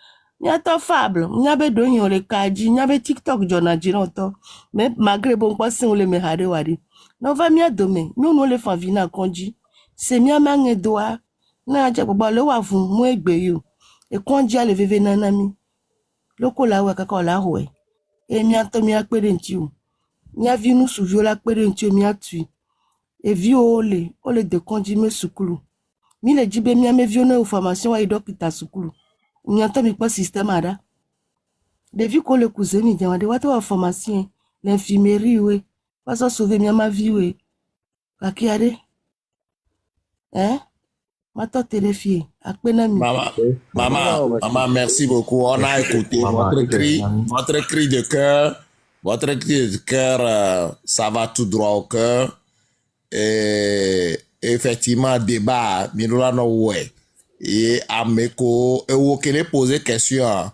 nya to fable nya be do yin le kaji nya be TikTok jona jiran to me magre bon po sin le me hare wari no va mi adome mi no le fa vina konji se mi amange doa na je gbogbo le wa fun mu egbe yo e konji ale veve nana mi loko la wa kaka la ho e mi ato mi apere nti o mi avinu suvio la apere nti o mi atui e vi ole de konji me sukulu mi le jibe mi ame vione o formation wa dokita sukulu mi anta mi pa système ada de vi ko le cousin mi jama de wata wa formation l'infirmerie we pas so sauver mi ma vie we kakiade ma to téléfie akpena mi Maman, merci beaucoup. On a écouté votre cri de cœur. Votre cri de cœur, ça va tout droit au cœur. Et effectivement, débat, Mirola no ouais. Et Ameko, et où qu'elle poser question,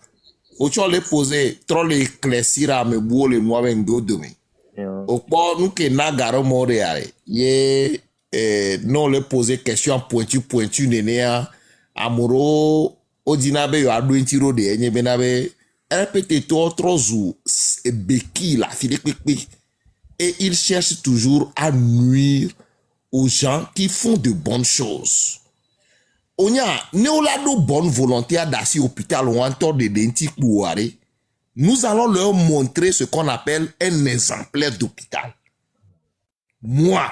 où tu les poser, trop les éclaircir à me boire le mois avec demain. Au point, nous qui n'a garé Montréal, et non les poser question pointu, néné, amoureux, au dinabe, yo a doué tiro de enye benabe, répétez trop zou, et béki la fille de. Et il cherche toujours à nuire aux gens qui font de bonnes choses. On y a, nous avons de bonne volonté à dassi hôpital ou en temps de dentique pour nous allons leur montrer ce qu'on appelle un exemplaire d'hôpital. Moi,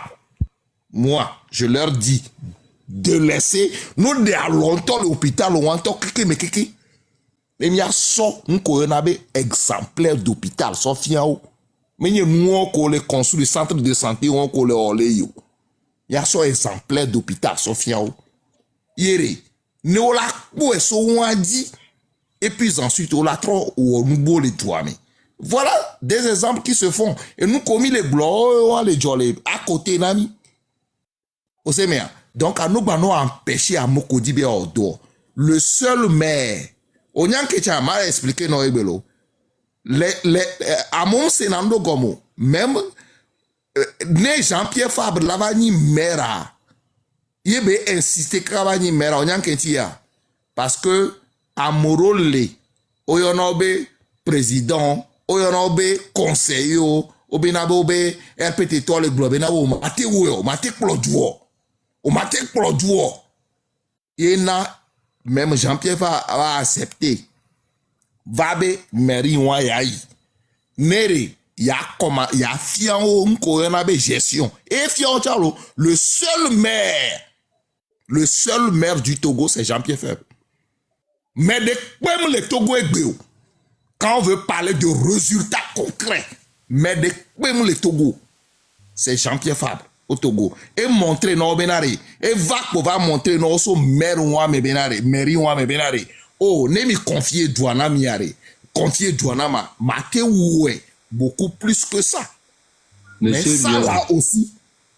je leur dis de laisser, nous de à longtemps l'hôpital ou en temps mais il y a un exemplaire d'hôpital, sauf y a mais nous on les construit le centre de santé ou on les olé yo. Il y a son exemplaire d'hôpital, Sofia. Yere, ne ola pou e so dit. Et puis ensuite, on l'a trop ou on nous les trois. Voilà des exemples qui se font. Et nous, commis les blancs, les jolés, à côté, nani. Vous savez, donc, à nous, nous empêcher à Mokodibé au dehors. Le seul maire, on y a un m'a expliqué, non, ebelo. À mon Senando Gomo, même, né Jean-Pierre Fabre, l'avani maire, il a insisté que l'avani maire, on y a un ketia. Parce que, Amorole, Oyonobe, président, Oyonobe, conseiller, Obenabobe, RPT, toi, le globe, Benabo, Mate Ouyo, Mate Cloduo, au Mate Cloduo. Et là, même Jean-Pierre va accepter. Vabe, Meri, Wayaï. Nere, ya fian ou Mkoyonabe gestion. Et fian Chalo, le seul maire du Togo, c'est Jean-Pierre Fabre. Mais comme les Togo et Béo, quand on veut parler de résultats concrets, mais comme les Togo, c'est Jean-Pierre Fabre au Togo. Et montrer nos benari. Et va montrer nos so maire ouame benari, mairie ouame benari. Oh, ne me confier douana miare. Confier douana mate oué. Beaucoup plus que ça. Monsieur mais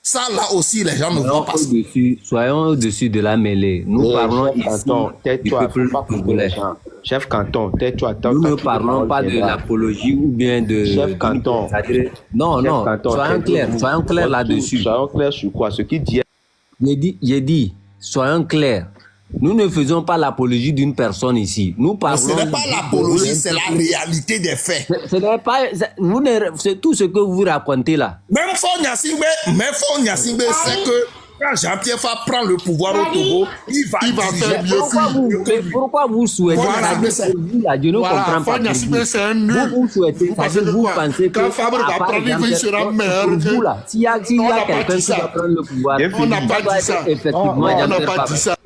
ça là aussi, les gens ne vont pas. Soyons au-dessus de la mêlée. Nous parlons ici du peuple congolais. Chef Canton, tais-toi. Nous ne parlons pas de l'apologie ou bien de... Chef Canton. Non, soyons clairs là-dessus. Soyons clairs sur quoi? Ce qui dit... J'ai dit, soyons clairs. Nous ne faisons pas l'apologie d'une personne ici. Nous parlons... Ce n'est pas l'apologie, c'est la réalité des faits. Ce n'est pas... C'est tout ce que vous racontez là. Même Fon Yassimbe sait que quand Jean-Pierre Fabre prend le pouvoir au Togo, il va faire mieux. Pourquoi vous souhaitez... Je ne comprends pas. Vous souhaitez... Vous pensez que... Quand Fabre va prendre, il sera meilleur. S'il y a quelqu'un qui va prendre le pouvoir... On n'a pas dit ça. On n'a pas dit ça.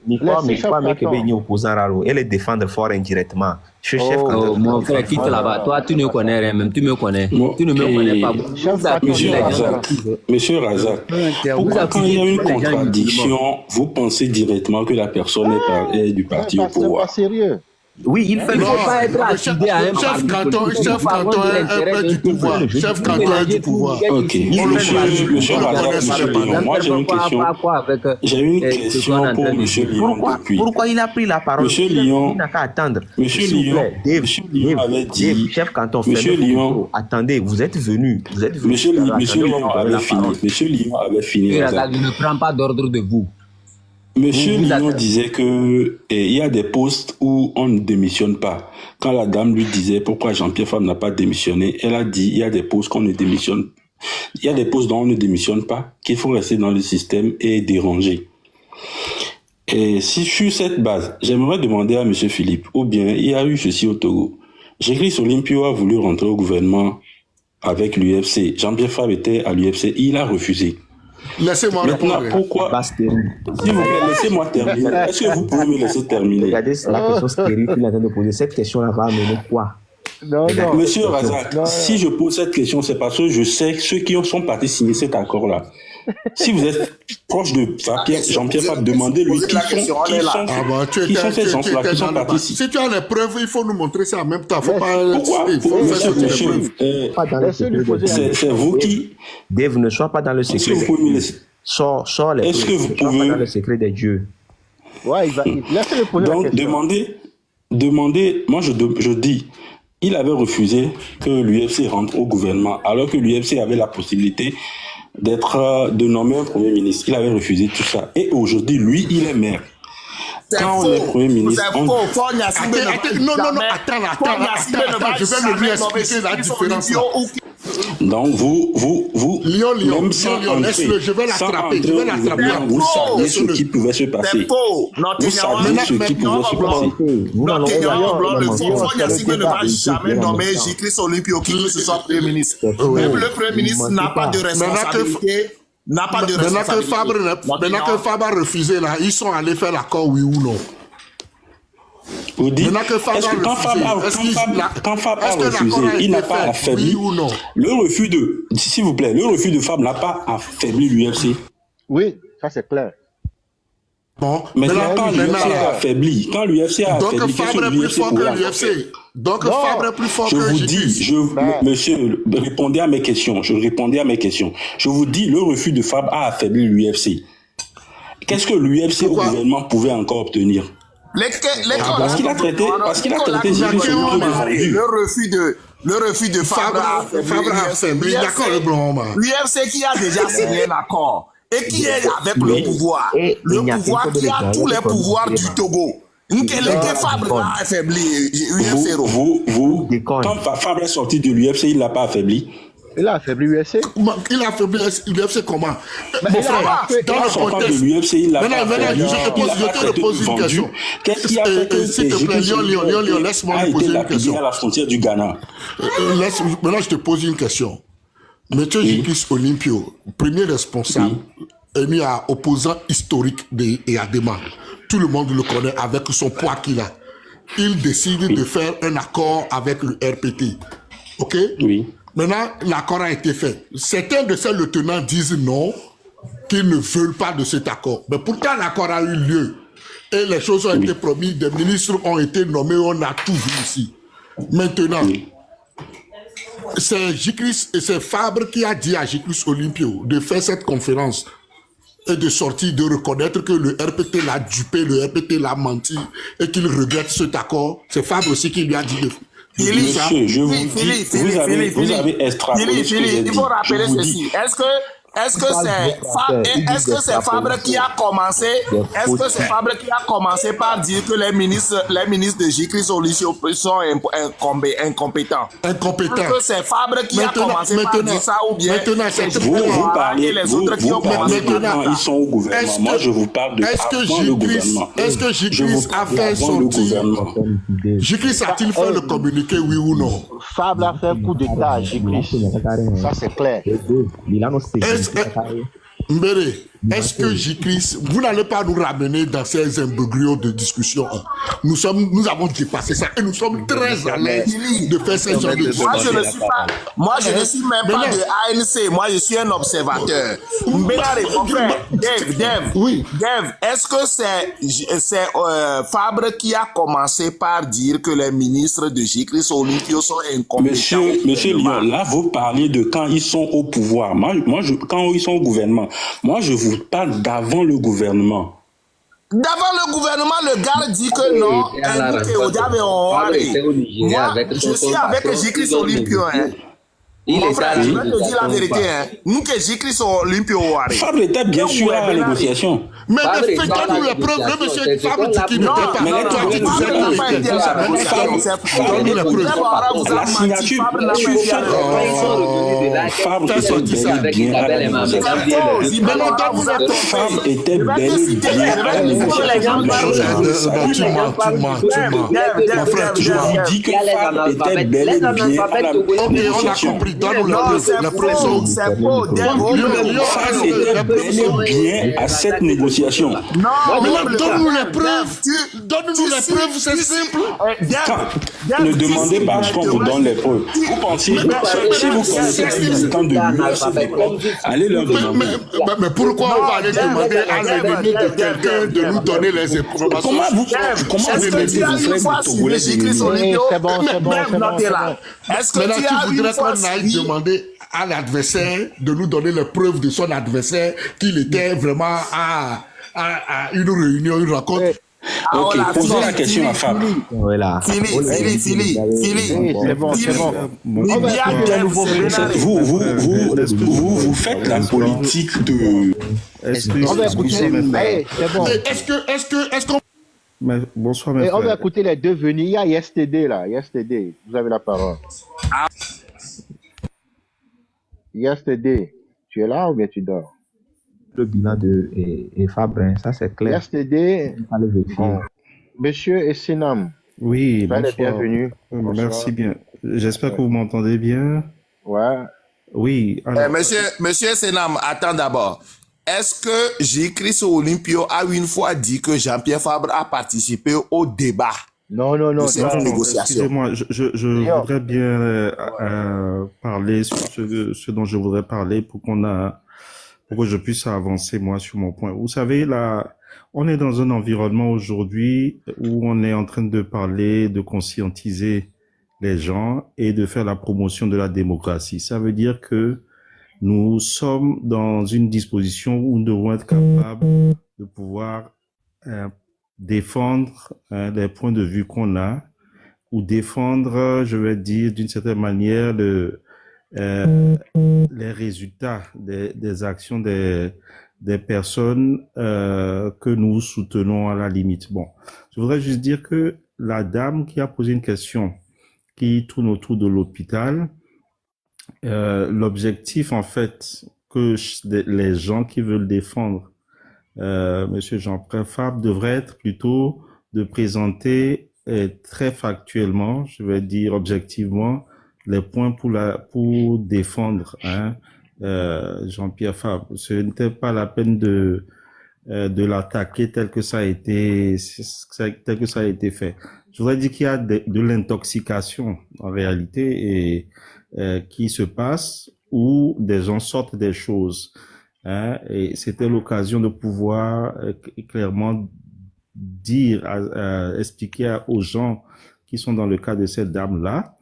Elle les défendre fort indirectement. Je chef mon frère, quitte là-bas. Toi, tu ne connais rien, même tu me connais. Tu ne me connais pas. Monsieur Razak, pourquoi quand il y a une contradiction, vous pensez directement que la personne est du parti au pouvoir? C'est pas sérieux. Oui, il ne faut pas être affilié à un chef canton est du pouvoir. Chef canton est du pouvoir. Ok. Monsieur Razak, moi j'ai une question pour Monsieur Lyon. Pourquoi il a pris la parole? Monsieur Lyon, il n'a qu'à attendre. Monsieur Lyon avait dit. Chef canton, Monsieur Lyon, attendez, vous êtes venu. Monsieur Lyon avait fini. Monsieur Lyon avait fini. Je ne prends pas d'ordre de vous. Monsieur Lyon disait que il y a des postes où on ne démissionne pas. Quand la dame lui disait pourquoi Jean-Pierre Fabre n'a pas démissionné, elle a dit il y a des postes qu'on ne démissionne. Il y a des postes dont on ne démissionne pas, qu'il faut rester dans le système et déranger. Et si sur cette base, j'aimerais demander à Monsieur Philippe, ou bien il y a eu ceci au Togo. Jécris Olympio a voulu rentrer au gouvernement avec l'UFC. Jean-Pierre Fabre était à l'UFC, il a refusé. Laissez-moi maintenant, répondre. Pourquoi? S'il vous plaît, laissez-moi terminer. Est-ce que vous pouvez me laisser terminer? Regardez la question stérile qu'il est en train de poser. Cette question-là va amener quoi? Non. Monsieur Razak, si je pose cette question, c'est parce que je sais que ceux qui sont partis signer cet accord-là. Si vous êtes proche de Jean-Pierre Fabre, demandez-lui qui sont ces gens-là qui sont partis signer. Si tu as les preuves, il faut nous montrer ça en même temps. Faut pas. Pourquoi? C'est vous qui. Dave, ne sois pas dans le secret. Est-ce que vous pouvez me laisser? Sors les Est-ce que vous pouvez. Pas dans le secret des dieux. Ouais, laissez-le poser la question. Donc, demandez. Moi, je dis. Il avait refusé que l'UFC rentre au gouvernement, alors que l'UFC avait la possibilité de nommer un premier ministre. Il avait refusé tout ça. Et aujourd'hui, lui, il est maire. Quand on est premier ministre, Non, attends, je vais lui expliquer la différence. Donc, vous, Lyon, même sans laisse-le, je vais l'attraper. Vous saviez ce qui pouvait se passer. Vous saviez ce qui pouvait se passer. Ne va jamais nommer Jécris Olympio qui ce soit Premier ministre. Même le Premier ministre n'a pas de responsabilité. Maintenant que Fabre a refusé là, ils sont allés faire l'accord, oui ou non? Vous dites, est-ce que quand Fabre a refusé, il n'a pas affaibli le refus de, s'il vous plaît, le refus de Fabre n'a pas affaibli l'UFC. Oui, Ça, c'est clair. Bon, Mais quand l'UFC a affaibli, donc Fabre est plus fort que l'UFC. Donc Fabre est plus fort que monsieur, répondez à mes questions. Je vous dis, le refus de Fabre a affaibli l'UFC. Qu'est-ce que l'UFC au gouvernement pouvait encore obtenir? Parce qu'il a traité le refus de Fabre a affaibli l'UFC qui a déjà signé un accord et qui est avec le pouvoir. Le pouvoir qui a tous les pouvoirs du Togo. Fabre a affaibli l'UFC. Quand Fabre est sorti de l'UFC, il ne l'a pas affaibli. Il a affaibli l'UFC. Il a affaibli l'UFC comment? Mon frère, dans le contexte. Maintenant, je te pose une question. Qu'est-ce qui a fait que s'il te plaît, Léon, laisse-moi poser une question. À la frontière du Ghana. Maintenant, je te pose une question. Monsieur Jikis Olympio, premier responsable, est mis à opposant historique de Adema. Tout le monde le connaît avec son poids qu'il a. Il décide de faire un accord avec le RPT. OK? Oui. Maintenant, l'accord a été fait. Certains de ces lieutenants disent non, qu'ils ne veulent pas de cet accord. Mais pourtant, l'accord a eu lieu. Et les choses ont été promises, des ministres ont été nommés, on a tout vu ici. Maintenant, c'est Jikris et c'est Fabre qui a dit à Jikris Olympio de faire cette conférence et de sortir, de reconnaître que le RPT l'a dupé, le RPT l'a menti et qu'il regrette cet accord. C'est Fabre aussi qui lui a dit de... Monsieur, je vous dis, vous avez extrapolé ce que j'ai dit. Il faut rappeler ceci. Est-ce que c'est Fabre qui a commencé? Est-ce que c'est Fabre qui a commencé par dire que les ministres de Jikris Olympio sont incompétents? Est-ce que c'est Fabre qui a commencé par dire ça ou bien vous parlez les autres qui ont commencé quand ils sont au gouvernement? Moi, je vous parle de avant le gouvernement. Est-ce que Jikris a fait sortir? Jikris a-t-il fait le communiqué, oui ou non? Fabre a fait un coup d'état à Jikris. Ça, c'est clair. Mbere, est-ce que Jikris, vous n'allez pas nous ramener dans ces imbroglios de discussion? Nous avons dépassé ça et nous sommes très à l'aise de faire ce genre de discussion. Moi, je ne suis même pas de ANC. Moi, je suis un observateur. Mbere, mon frère, Dave, est-ce que c'est Fabre qui a commencé par dire que les ministres de Jikris Olympio sont incompétents? Monsieur Lyon, là, vous parlez de quand ils sont au pouvoir. Quand ils sont au gouvernement, moi, je vous parle d'avant le gouvernement. D'avant le gouvernement, le gars dit que non. Je suis avec Jikris Olympio. Mon frère, je vais te dire la vérité. Nous que Jikris Olympio. Fabre était bien sûr à la négociation. Mais faites-nous les preuves. Le monsieur Fabre dit qu'il n'était pas. Mais toi, tu disais que la signature, Fabre était bel et bien à la négociation. Je vous dis que Fabre était bel et bien à la négociation. Donne-nous la preuve. C'est faux. Fabre était bel et bien à cette négociation. Donne-nous les preuves. Donne-nous les preuves, c'est simple. Ne demandez pas ce qu'on vous donne les preuves. Vous pensez, si vous connaissez les militants de l'UFC, allez leur demander. Mais pourquoi on va aller demander à l'ennemi de quelqu'un de nous donner les informations? Comment vous faites C'est bon. Est-ce que tu voudrais qu'on aille demander à l'adversaire de nous donner les preuves de son adversaire qu'il était vraiment à une réunion, une rencontre? Ok, posez la question à Fabre. Voilà. Philly. C'est bon. Vous faites la politique de... Est-ce qu'on... Bonsoir, mes frères. On va écouter les deux venus. Il y a YesTD là. YesTD, vous avez la parole. YesTD, tu es là ou bien tu dors? Le bilan de Fabre, ça c'est clair. YesTD, monsieur Essinam. Oui, bonsoir. Bienvenue. Merci bien. J'espère que vous m'entendez bien. Ouais. Oui. Alors... Monsieur Senam, attends d'abord. Est-ce que Jikris Olympio a une fois dit que Jean-Pierre Fabre a participé au débat? Non. Excusez-moi, je voudrais bien parler sur ce dont je voudrais parler pour qu'on pour que je puisse avancer, moi, sur mon point. Vous savez, là, on est dans un environnement aujourd'hui où on est en train de parler, de conscientiser les gens et de faire la promotion de la démocratie. Ça veut dire que nous sommes dans une disposition où nous devons être capables de pouvoir défendre les points de vue qu'on a, ou défendre, je vais dire, d'une certaine manière, les résultats des actions des personnes que nous soutenons à la limite. Bon, je voudrais juste dire que la dame qui a posé une question qui tourne autour de l'hôpital, l'objectif, en fait, que les gens qui veulent défendre Monsieur Jean-Pierre Fabre devrait être plutôt de présenter très factuellement, je vais dire objectivement, les points pour défendre Jean-Pierre Fabre. Ce n'était pas la peine de l'attaquer tel que ça a été fait. Je voudrais dire qu'il y a de l'intoxication en réalité et qui se passe où des gens sortent des choses. Et c'était l'occasion de pouvoir clairement dire, expliquer aux gens qui sont dans le cas de cette dame-là,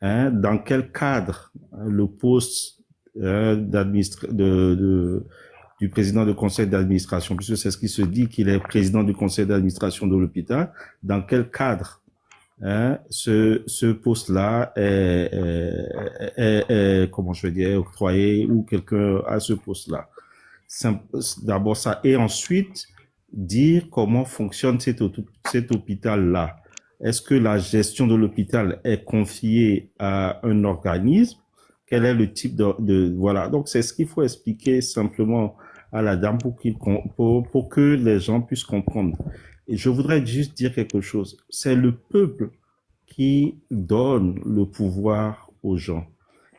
dans quel cadre le poste du président du conseil d'administration, puisque c'est ce qui se dit qu'il est président du conseil d'administration de l'hôpital, dans quel cadre ce poste-là est comment je vais dire, octroyé ou quelqu'un à ce poste-là. D'abord ça, et ensuite dire comment fonctionne cet hôpital-là. Est-ce que la gestion de l'hôpital est confiée à un organisme? Quel est le type voilà. Donc c'est ce qu'il faut expliquer simplement à la dame pour que les gens puissent comprendre. Et je voudrais juste dire quelque chose. C'est le peuple qui donne le pouvoir aux gens.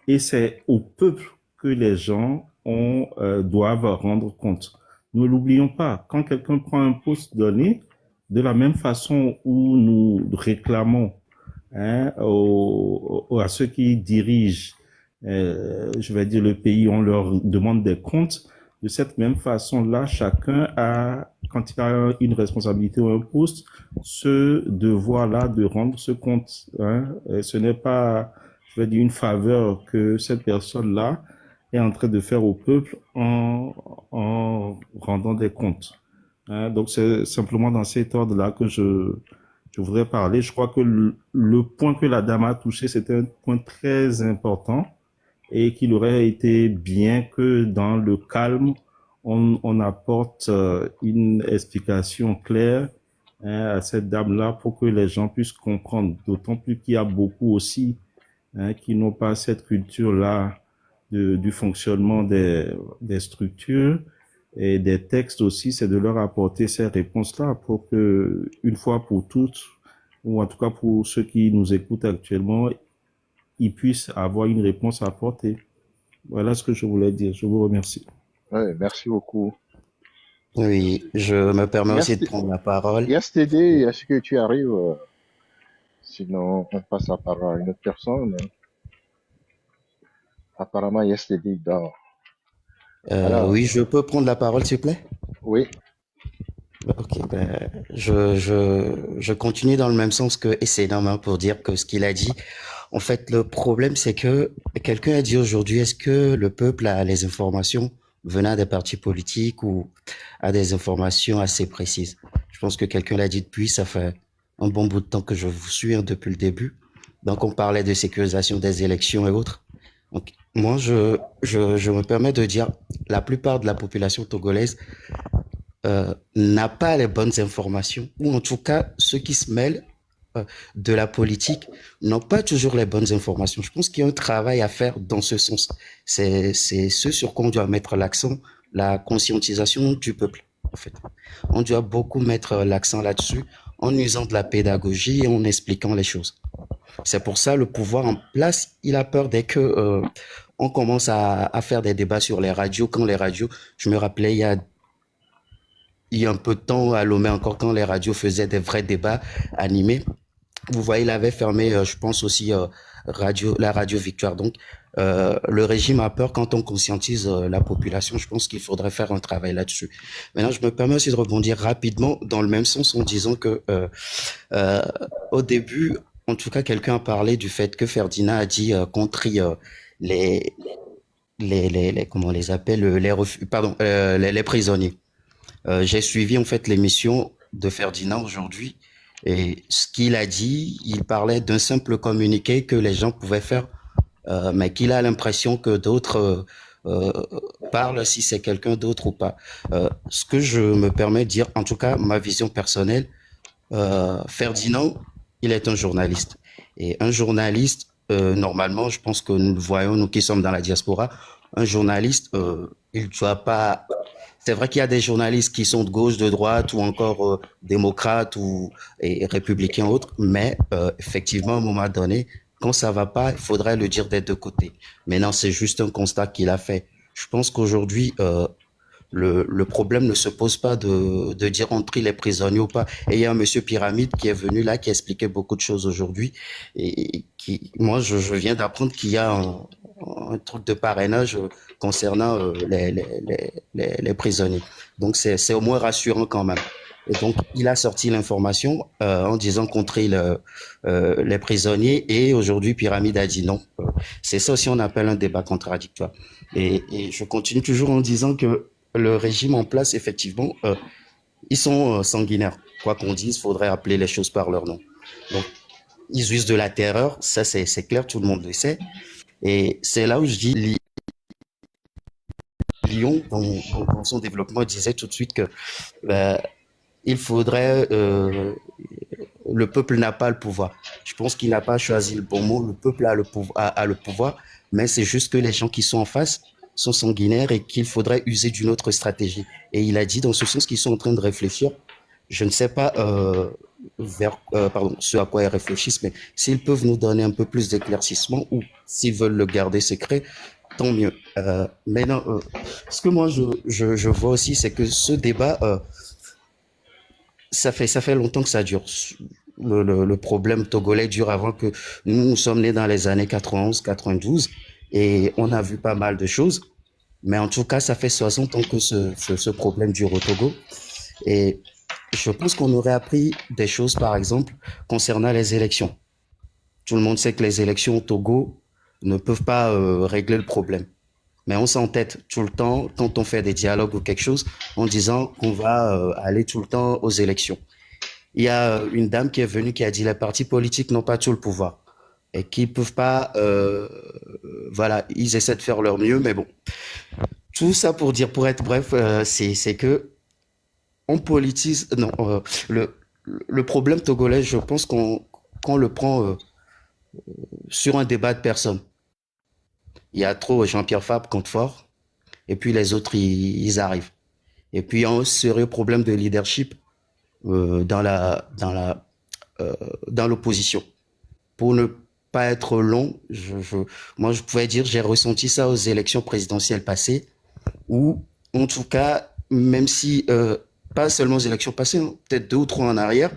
Et c'est au peuple que les gens doivent rendre compte. Ne l'oublions pas. Quand quelqu'un prend un poste donné, de la même façon où nous réclamons à ceux qui dirigent, je vais dire le pays, on leur demande des comptes. De cette même façon-là, chacun a, quand il a une responsabilité ou un poste, ce devoir-là de rendre ce compte. Et ce n'est pas, je vais dire, une faveur que cette personne-là est en train de faire au peuple en rendant des comptes. Donc c'est simplement dans cet ordre-là que je voudrais parler. Je crois que le point que la dame a touché, c'était un point très important et qu'il aurait été bien que dans le calme, on apporte une explication claire à cette dame-là pour que les gens puissent comprendre. D'autant plus qu'il y a beaucoup aussi qui n'ont pas cette culture-là du fonctionnement des structures et des textes aussi, c'est de leur apporter ces réponses-là pour que, une fois pour toutes, ou en tout cas pour ceux qui nous écoutent actuellement, ils puissent avoir une réponse à apporter. Voilà ce que je voulais dire. Je vous remercie. Oui, merci beaucoup. Oui, je me permets aussi de prendre la parole. YesTD, est-ce que tu arrives? Sinon, on passe la parole à une autre personne. Apparemment, YesTD dort. Oui, je peux prendre la parole, s'il vous plaît? Oui. Ok, je continue dans le même sens que Essénam pour dire que ce qu'il a dit, en fait, le problème, c'est que quelqu'un a dit aujourd'hui, est-ce que le peuple a les informations venant des partis politiques ou a des informations assez précises? Je pense que quelqu'un l'a dit depuis, ça fait un bon bout de temps que je vous suis depuis le début. Donc, on parlait de sécurisation des élections et autres. Donc, moi, je me permets de dire, la plupart de la population togolaise n'a pas les bonnes informations, ou en tout cas, ceux qui se mêlent de la politique n'ont pas toujours les bonnes informations. Je pense qu'il y a un travail à faire dans ce sens. C'est ce sur quoi on doit mettre l'accent, la conscientisation du peuple, en fait. On doit beaucoup mettre l'accent là-dessus en usant de la pédagogie et en expliquant les choses. C'est pour ça le pouvoir en place, il a peur dès que on commence à faire des débats sur les radios. Quand les radios, je me rappelais il y a un peu de temps à Lomé encore, quand les radios faisaient des vrais débats animés, vous voyez, il avait fermé, je pense aussi, la radio Victoire. Donc, le régime a peur quand on conscientise la population. Je pense qu'il faudrait faire un travail là-dessus. Maintenant, je me permets aussi de rebondir rapidement dans le même sens en disant que au début, en tout cas, quelqu'un a parlé du fait que Ferdinand a dit qu'on trie les, comment on les appelle, les prisonniers. J'ai suivi en fait l'émission de Ferdinand aujourd'hui et ce qu'il a dit, il parlait d'un simple communiqué que les gens pouvaient faire, mais qu'il a l'impression que d'autres parlent si c'est quelqu'un d'autre ou pas. Ce que je me permets de dire, en tout cas ma vision personnelle, Ferdinand, il est un journaliste. Et un journaliste, normalement, je pense que nous le voyons, nous qui sommes dans la diaspora, un journaliste, il ne doit pas... C'est vrai qu'il y a des journalistes qui sont de gauche, de droite ou encore démocrates et républicains autres, mais effectivement, à un moment donné, quand ça va pas, il faudrait le dire des deux côtés. Maintenant, c'est juste un constat qu'il a fait. Je pense qu'aujourd'hui, le problème ne se pose pas de dire on trie les prisonniers ou pas. Et il y a un monsieur Pyramide qui est venu là, qui a expliqué beaucoup de choses aujourd'hui. Et qui, moi, je viens d'apprendre qu'il y a un truc de parrainage concernant les prisonniers. Donc, c'est au moins rassurant quand même. Et donc, il a sorti l'information en disant qu'on trie les prisonniers. Et aujourd'hui, Pyramide a dit non. C'est ça aussi on appelle un débat contradictoire. Et je continue toujours en disant que le régime en place, effectivement, ils sont sanguinaires. Quoi qu'on dise, il faudrait appeler les choses par leur nom. Donc, ils usent de la terreur, ça c'est clair, tout le monde le sait. Et c'est là où je dis, Lyon, dans son développement, disait tout de suite que il faudrait... le peuple n'a pas le pouvoir. Je pense qu'il n'a pas choisi le bon mot. Le peuple a le pouvoir, mais c'est juste que les gens qui sont en face sont sanguinaires et qu'il faudrait user d'une autre stratégie. Et il a dit dans ce sens qu'ils sont en train de réfléchir. Je ne sais pas ce à quoi ils réfléchissent, mais s'ils peuvent nous donner un peu plus d'éclaircissement ou s'ils veulent le garder secret, tant mieux. Mais non, ce que moi je vois aussi, c'est que ce débat, ça fait longtemps que ça dure. Le problème togolais dure avant que nous sommes nés dans les années 91, 92 et on a vu pas mal de choses. Mais en tout cas, ça fait 60 ans que ce problème dure au Togo. Et je pense qu'on aurait appris des choses, par exemple, concernant les élections. Tout le monde sait que les élections au Togo ne peuvent pas régler le problème. Mais on s'entête tout le temps, quand on fait des dialogues ou quelque chose, en disant qu'on va aller tout le temps aux élections. Il y a une dame qui est venue qui a dit les partis politiques n'ont pas tout le pouvoir et qu'ils peuvent pas, voilà, ils essaient de faire leur mieux, mais bon. Tout ça pour dire, pour être bref, c'est que on politise, non, le problème togolais, je pense qu'on le prend sur un débat de personnes. Il y a trop Jean-Pierre Fabre contre Fort, et puis les autres, ils arrivent. Et puis, il y a un sérieux problème de leadership dans l'opposition. Pour ne pas être long, moi, je pouvais dire, j'ai ressenti ça aux élections présidentielles passées, où, en tout cas, même si, pas seulement aux élections passées, peut-être 2 ou 3 en arrière,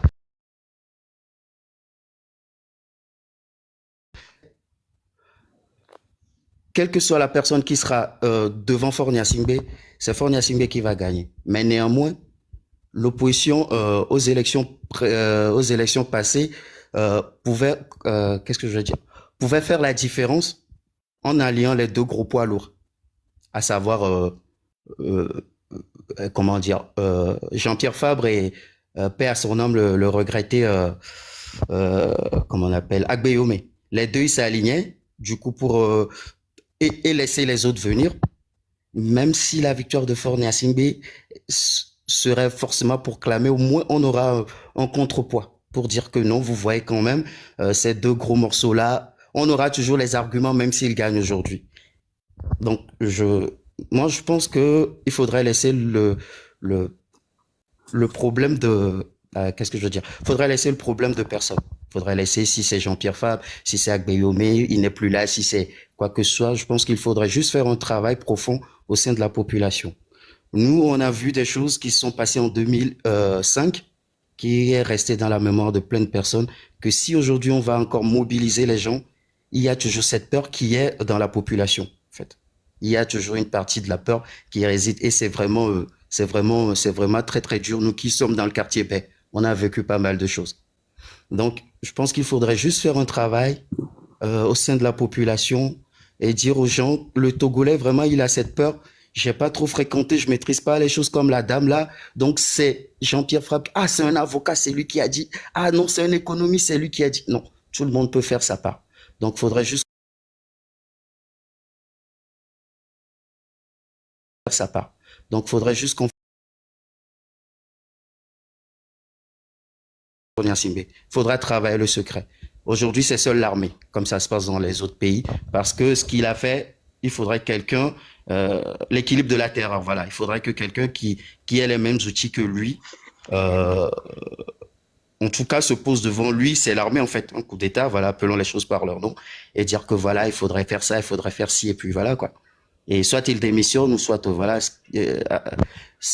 quelle que soit la personne qui sera devant Faure Gnassingbé, c'est Faure Gnassingbé qui va gagner. Mais néanmoins, l'opposition aux élections passées pouvait, qu'est-ce que je veux dire, pouvait faire la différence en alliant les 2 gros poids lourds, à savoir, comment dire, Jean-Pierre Fabre et paix à son âme, le regretté, comment on appelle, Agbeyome. Les 2, ils s'alignaient, du coup, pour et laisser les autres venir, même si la victoire de Faure Gnassingbé serait forcément pour clamer, au moins on aura un contrepoids pour dire que non, vous voyez quand même, ces 2 gros morceaux-là, on aura toujours les arguments même s'ils gagnent aujourd'hui. Donc, moi, je pense qu'il faudrait laisser le problème de... qu'est-ce que je veux dire? Il faudrait laisser le problème de personne. Il faudrait laisser, si c'est Jean-Pierre Fabre, si c'est Agbeyome, il n'est plus là, si c'est quoi que ce soit. Je pense qu'il faudrait juste faire un travail profond au sein de la population. Nous, on a vu des choses qui se sont passées en 2005 qui est resté dans la mémoire de plein de personnes, que si aujourd'hui on va encore mobiliser les gens, il y a toujours cette peur qui est dans la population, en fait. Il y a toujours une partie de la peur qui réside et c'est vraiment très, très dur. Nous qui sommes dans le quartier paix, on a vécu pas mal de choses. Donc, je pense qu'il faudrait juste faire un travail au sein de la population et dire aux gens, le Togolais, vraiment, il a cette peur. J'ai pas trop fréquenté, je maîtrise pas les choses comme la dame là. Donc, c'est Jean-Pierre Frappe. Ah, c'est un avocat, c'est lui qui a dit. Ah non, c'est un économiste, c'est lui qui a dit. Non, tout le monde peut faire sa part. Donc, faudrait juste faire sa part. Donc, faudrait juste qu'on faudra travailler le secret. Aujourd'hui, c'est seule l'armée, comme ça se passe dans les autres pays, parce que ce qu'il a fait, il faudrait quelqu'un, l'équilibre de la terreur, voilà, il faudrait que quelqu'un qui ait les mêmes outils que lui, en tout cas, se pose devant lui, c'est l'armée en fait, un coup d'État, voilà, appelons les choses par leur nom, et dire que voilà, il faudrait faire ça, il faudrait faire ci, et puis voilà quoi. Et soit il démissionne, ou soit voilà, ce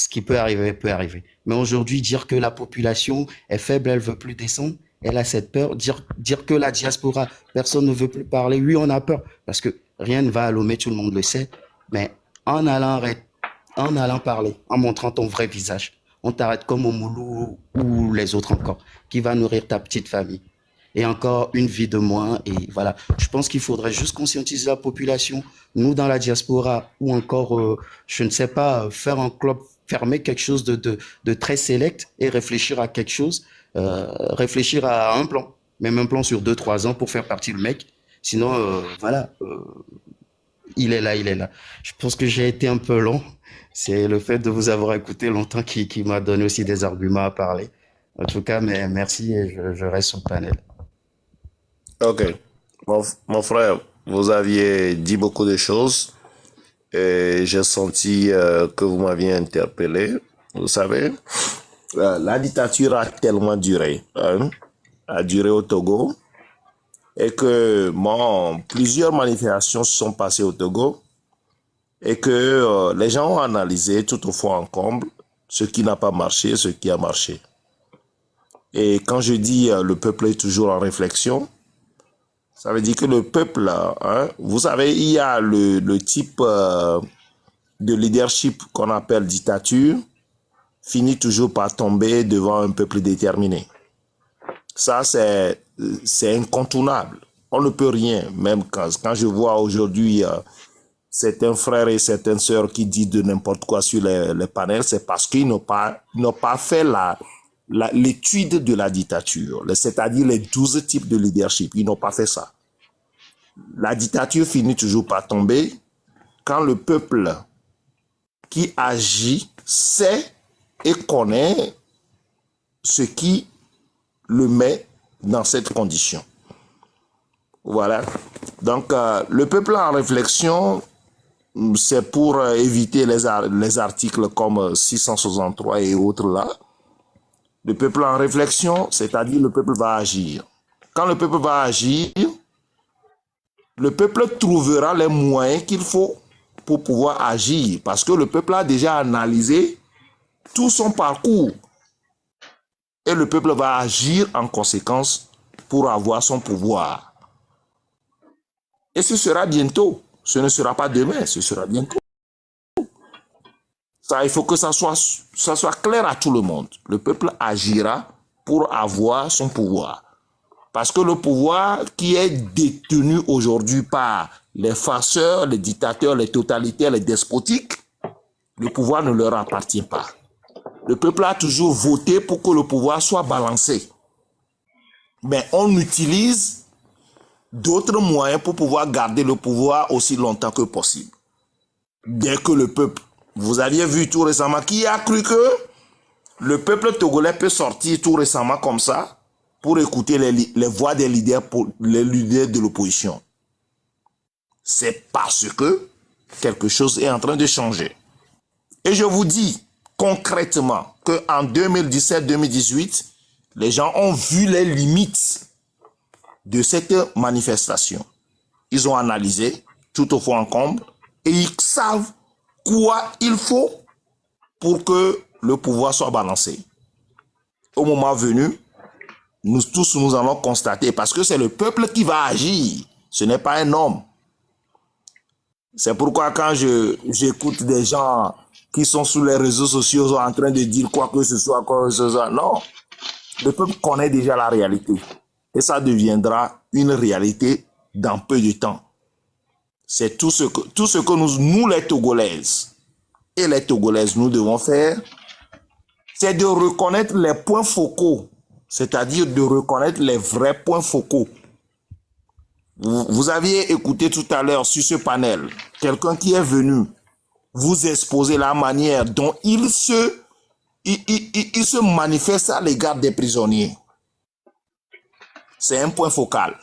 qui peut arriver, peut arriver. Mais aujourd'hui, dire que la population est faible, elle veut plus descendre, elle a cette peur. Dire que la diaspora, personne ne veut plus parler. Oui, on a peur, parce que rien ne va à Lomé, tout le monde le sait. Mais en allant parler, en montrant ton vrai visage, on t'arrête comme au Moulou ou les autres encore, qui va nourrir ta petite famille. Et encore une vie de moins. Et voilà, je pense qu'il faudrait juste conscientiser la population, nous dans la diaspora, ou encore, je ne sais pas, faire un club fermé, quelque chose de très select et réfléchir à quelque chose, réfléchir à un plan, même un plan sur 2-3 ans pour faire partie le mec. Sinon, voilà, il est là, il est là. Je pense que j'ai été un peu long. C'est le fait de vous avoir écouté longtemps qui m'a donné aussi des arguments à parler. En tout cas, mais merci et je reste sur le panel. Ok. Mon frère, vous aviez dit beaucoup de choses et j'ai senti que vous m'aviez interpellé. Vous savez, la dictature a tellement duré, a duré au Togo et que plusieurs manifestations se sont passées au Togo et que les gens ont analysé tout au fond en comble ce qui n'a pas marché, ce qui a marché. Et quand je dis le peuple est toujours en réflexion, ça veut dire que le peuple, vous savez, il y a le type de leadership qu'on appelle dictature, finit toujours par tomber devant un peuple déterminé. Ça, c'est incontournable. On ne peut rien, même quand je vois aujourd'hui certains frères et certaines sœurs qui disent de n'importe quoi sur les panels, c'est parce qu'ils n'ont pas fait l'étude de la dictature, c'est-à-dire les 12 types de leadership. Ils n'ont pas fait ça. La dictature finit toujours par tomber quand le peuple qui agit sait et connaît ce qui le met dans cette condition. Voilà. Donc, le peuple en réflexion, c'est pour éviter les articles comme 663 et autres là. Le peuple en réflexion, c'est-à-dire le peuple va agir. Quand le peuple va agir, le peuple trouvera les moyens qu'il faut pour pouvoir agir. Parce que le peuple a déjà analysé tout son parcours. Et le peuple va agir en conséquence pour avoir son pouvoir. Et ce sera bientôt. Ce ne sera pas demain, ce sera bientôt. Ça, il faut que ça soit clair à tout le monde. Le peuple agira pour avoir son pouvoir. Parce que le pouvoir qui est détenu aujourd'hui par les farceurs, les dictateurs, les totalitaires, les despotiques, le pouvoir ne leur appartient pas. Le peuple a toujours voté pour que le pouvoir soit balancé. Mais on utilise d'autres moyens pour pouvoir garder le pouvoir aussi longtemps que possible. Dès que le peuple, vous aviez vu tout récemment, qui a cru que le peuple togolais peut sortir tout récemment comme ça pour écouter les voix des leaders, les leaders de l'opposition. C'est parce que quelque chose est en train de changer. Et je vous dis concrètement qu'en 2017-2018, les gens ont vu les limites de cette manifestation. Ils ont analysé tout au fond en comble et ils savent quoi il faut pour que le pouvoir soit balancé. au moment venu, nous tous, nous allons constater, parce que c'est le peuple qui va agir, ce n'est pas un homme. C'est pourquoi quand j'écoute des gens qui sont sur les réseaux sociaux en train de dire quoi que ce soit, non. Le peuple connaît déjà la réalité. Et ça deviendra une réalité dans peu de temps. C'est tout ce que nous les Togolaises et les Togolaises, nous devons faire, c'est de reconnaître les points focaux, c'est-à-dire de reconnaître les vrais points focaux. Vous aviez écouté tout à l'heure sur ce panel, quelqu'un qui est venu vous exposer la manière dont il se manifeste à l'égard des prisonniers. C'est un point focal.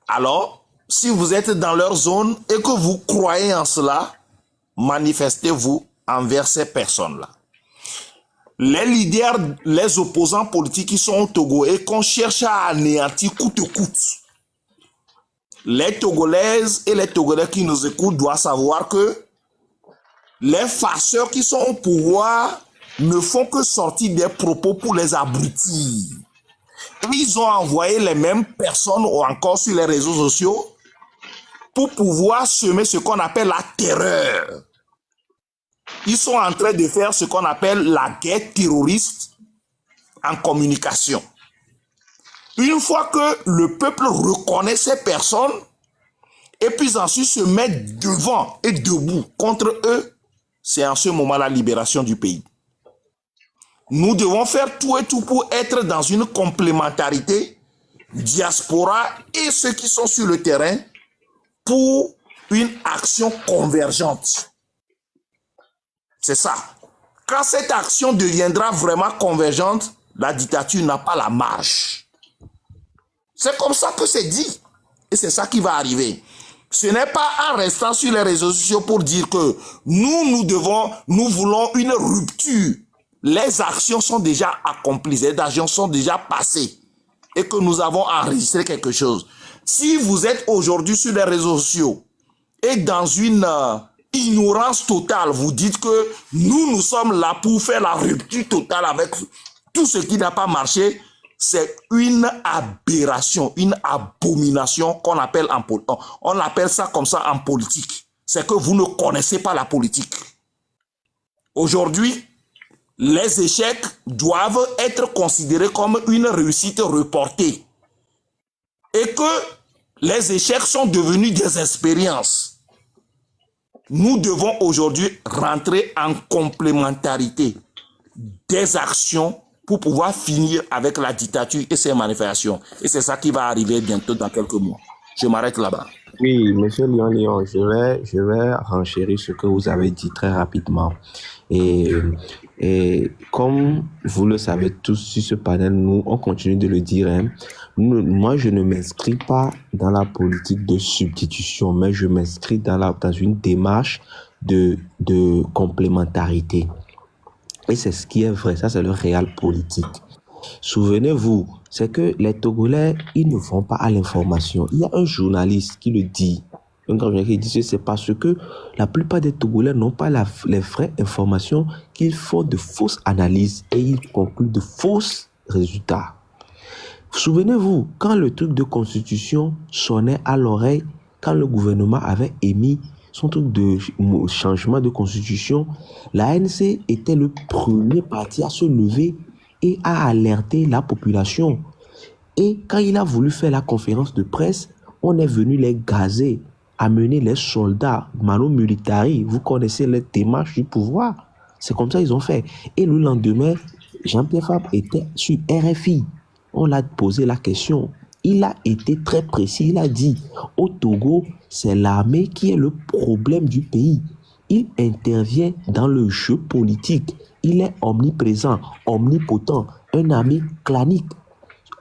Alors, si vous êtes dans leur zone et que vous croyez en cela, manifestez-vous envers ces personnes-là. Les leaders, les opposants politiques qui sont au Togo et qu'on cherche à anéantir coûte que coûte. Les Togolaises et les Togolais qui nous écoutent doivent savoir que les farceurs qui sont au pouvoir ne font que sortir des propos pour les abrutir. Ils ont envoyé les mêmes personnes ou encore sur les réseaux sociaux pour pouvoir semer ce qu'on appelle la terreur. Ils sont en train de faire ce qu'on appelle la guerre terroriste en communication. Une fois que le peuple reconnaît ces personnes et puis ensuite se met devant et debout contre eux, c'est en ce moment la libération du pays. Nous devons faire tout et tout pour être dans une complémentarité, diaspora et ceux qui sont sur le terrain, pour une action convergente. C'est ça. Quand cette action deviendra vraiment convergente, la dictature n'a pas la marge. C'est comme ça que c'est dit. Et c'est ça qui va arriver. Ce n'est pas en restant sur les réseaux sociaux pour dire que nous voulons une rupture. Les actions sont déjà accomplies, les actions sont déjà passées et que nous avons enregistré quelque chose. Si vous êtes aujourd'hui sur les réseaux sociaux et dans une ignorance totale, vous dites que nous sommes là pour faire la rupture totale avec tout ce qui n'a pas marché, c'est une aberration, une abomination qu'on appelle on appelle ça comme ça en politique. C'est que vous ne connaissez pas la politique. Aujourd'hui, les échecs doivent être considérés comme une réussite reportée. Et que les échecs sont devenus des expériences. Nous devons aujourd'hui rentrer en complémentarité des actions pour pouvoir finir avec la dictature et ses manifestations. Et c'est ça qui va arriver bientôt dans quelques mois. Je m'arrête là-bas. Oui, monsieur Léon, je vais renchérir ce que vous avez dit très rapidement. Et comme vous le savez tous sur ce panel, nous, on continue de le dire. Moi, je ne m'inscris pas dans la politique de substitution, mais je m'inscris dans une démarche de complémentarité. Et c'est ce qui est vrai, ça c'est le réel politique. Souvenez-vous, c'est que les Togolais, ils ne vont pas à l'information. Il y a un journaliste qui le dit, un grand journaliste qui dit que c'est parce que la plupart des Togolais n'ont pas les vraies informations, qu'ils font de fausses analyses et ils concluent de fausses résultats. Souvenez-vous, quand le truc de constitution sonnait à l'oreille, quand le gouvernement avait émis son truc de changement de constitution, l'ANC était le premier parti à se lever et à alerter la population. Et quand il a voulu faire la conférence de presse, on est venu les gazer, amener les soldats, mano militari, vous connaissez les démarches du pouvoir. C'est comme ça qu'ils ont fait. Et le lendemain, Jean-Pierre Fabre était sur RFI. On l'a posé la question. Il a été très précis, il a dit, au Togo, c'est l'armée qui est le problème du pays. Il intervient dans le jeu politique. Il est omniprésent, omnipotent, un ami clanique.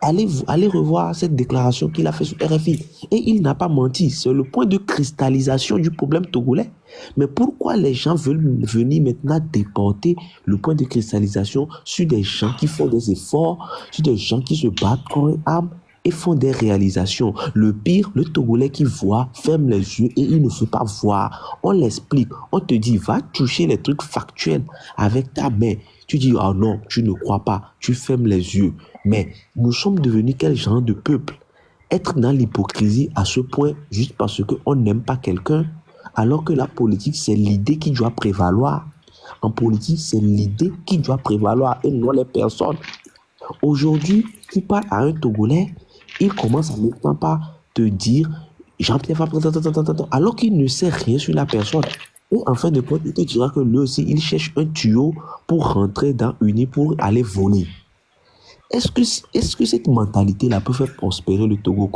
Allez revoir cette déclaration qu'il a faite sur RFI. Et il n'a pas menti. C'est le point de cristallisation du problème togolais. Mais pourquoi les gens veulent venir maintenant déporter le point de cristallisation sur des gens qui font des efforts, sur des gens qui se battent corps et âme et font des réalisations. Le pire, le Togolais qui voit, ferme les yeux et il ne veut pas voir. On l'explique, on te dit, va toucher les trucs factuels avec ta main. Tu dis, oh non, tu ne crois pas, tu fermes les yeux. Mais nous sommes devenus quel genre de peuple? Être dans l'hypocrisie à ce point juste parce qu'on n'aime pas quelqu'un, alors que la politique, c'est l'idée qui doit prévaloir. En politique, c'est l'idée qui doit prévaloir et non les personnes. Aujourd'hui, tu parles à un Togolais, il commence à maintenant par te dire Jean-Pierre Fabre, alors qu'il ne sait rien sur la personne. Et en fin de compte, il te dira que lui aussi, il cherche un tuyau pour rentrer dans Uni pour aller voler. Est-ce que cette mentalité-là peut faire prospérer le Togo,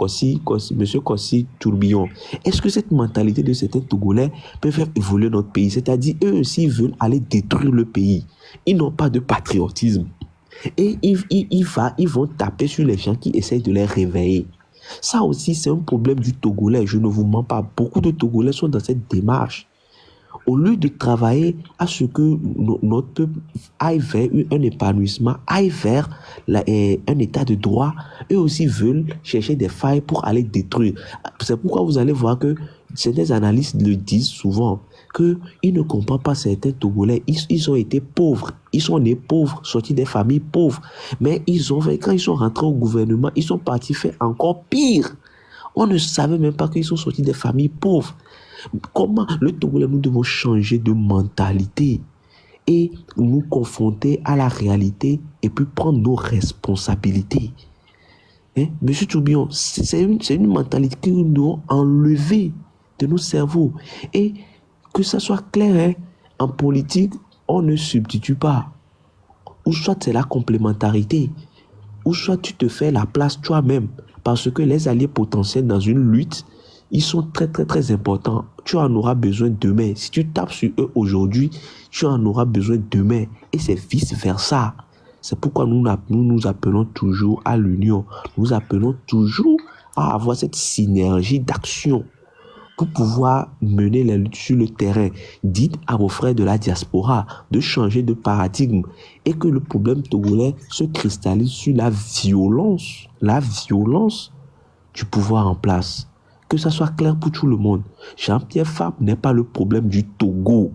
Monsieur Kossi Tourbillon? Est-ce que cette mentalité de certains Togolais peut faire évoluer notre pays? C'est-à-dire, eux aussi, ils veulent aller détruire le pays. Ils n'ont pas de patriotisme. Et ils vont taper sur les gens qui essayent de les réveiller. Ça aussi, c'est un problème du Togolais. Je ne vous mens pas. Beaucoup de Togolais sont dans cette démarche. Au lieu de travailler à ce que notre peuple aille vers un épanouissement, aille vers un état de droit, eux aussi veulent chercher des failles pour aller détruire. C'est pourquoi vous allez voir que certains analystes le disent souvent, qu'ils ne comprennent pas certains Togolais. Ils ont été pauvres, ils sont nés pauvres, sortis des familles pauvres. Mais quand ils sont rentrés au gouvernement, ils sont partis faire encore pire. On ne savait même pas qu'ils sont sortis des familles pauvres. Comment le Togolais, nous devons changer de mentalité et nous confronter à la réalité et puis prendre nos responsabilités. Monsieur Tourbillon, c'est une mentalité que nous devons enlever de nos cerveaux. Et que ça soit clair, en politique, on ne substitue pas. Ou soit c'est la complémentarité, ou soit tu te fais la place toi-même. Parce que les alliés potentiels dans une lutte, ils sont très très très importants. Tu en auras besoin demain. Si tu tapes sur eux aujourd'hui, tu en auras besoin demain. Et c'est vice versa. C'est pourquoi nous appelons toujours à l'union. Nous appelons toujours à avoir cette synergie d'action pour pouvoir mener la lutte sur le terrain. Dites à vos frères de la diaspora de changer de paradigme et que le problème togolais se cristallise sur la violence du pouvoir en place. Que ça soit clair pour tout le monde. Jean-Pierre Fabre n'est pas le problème du Togo.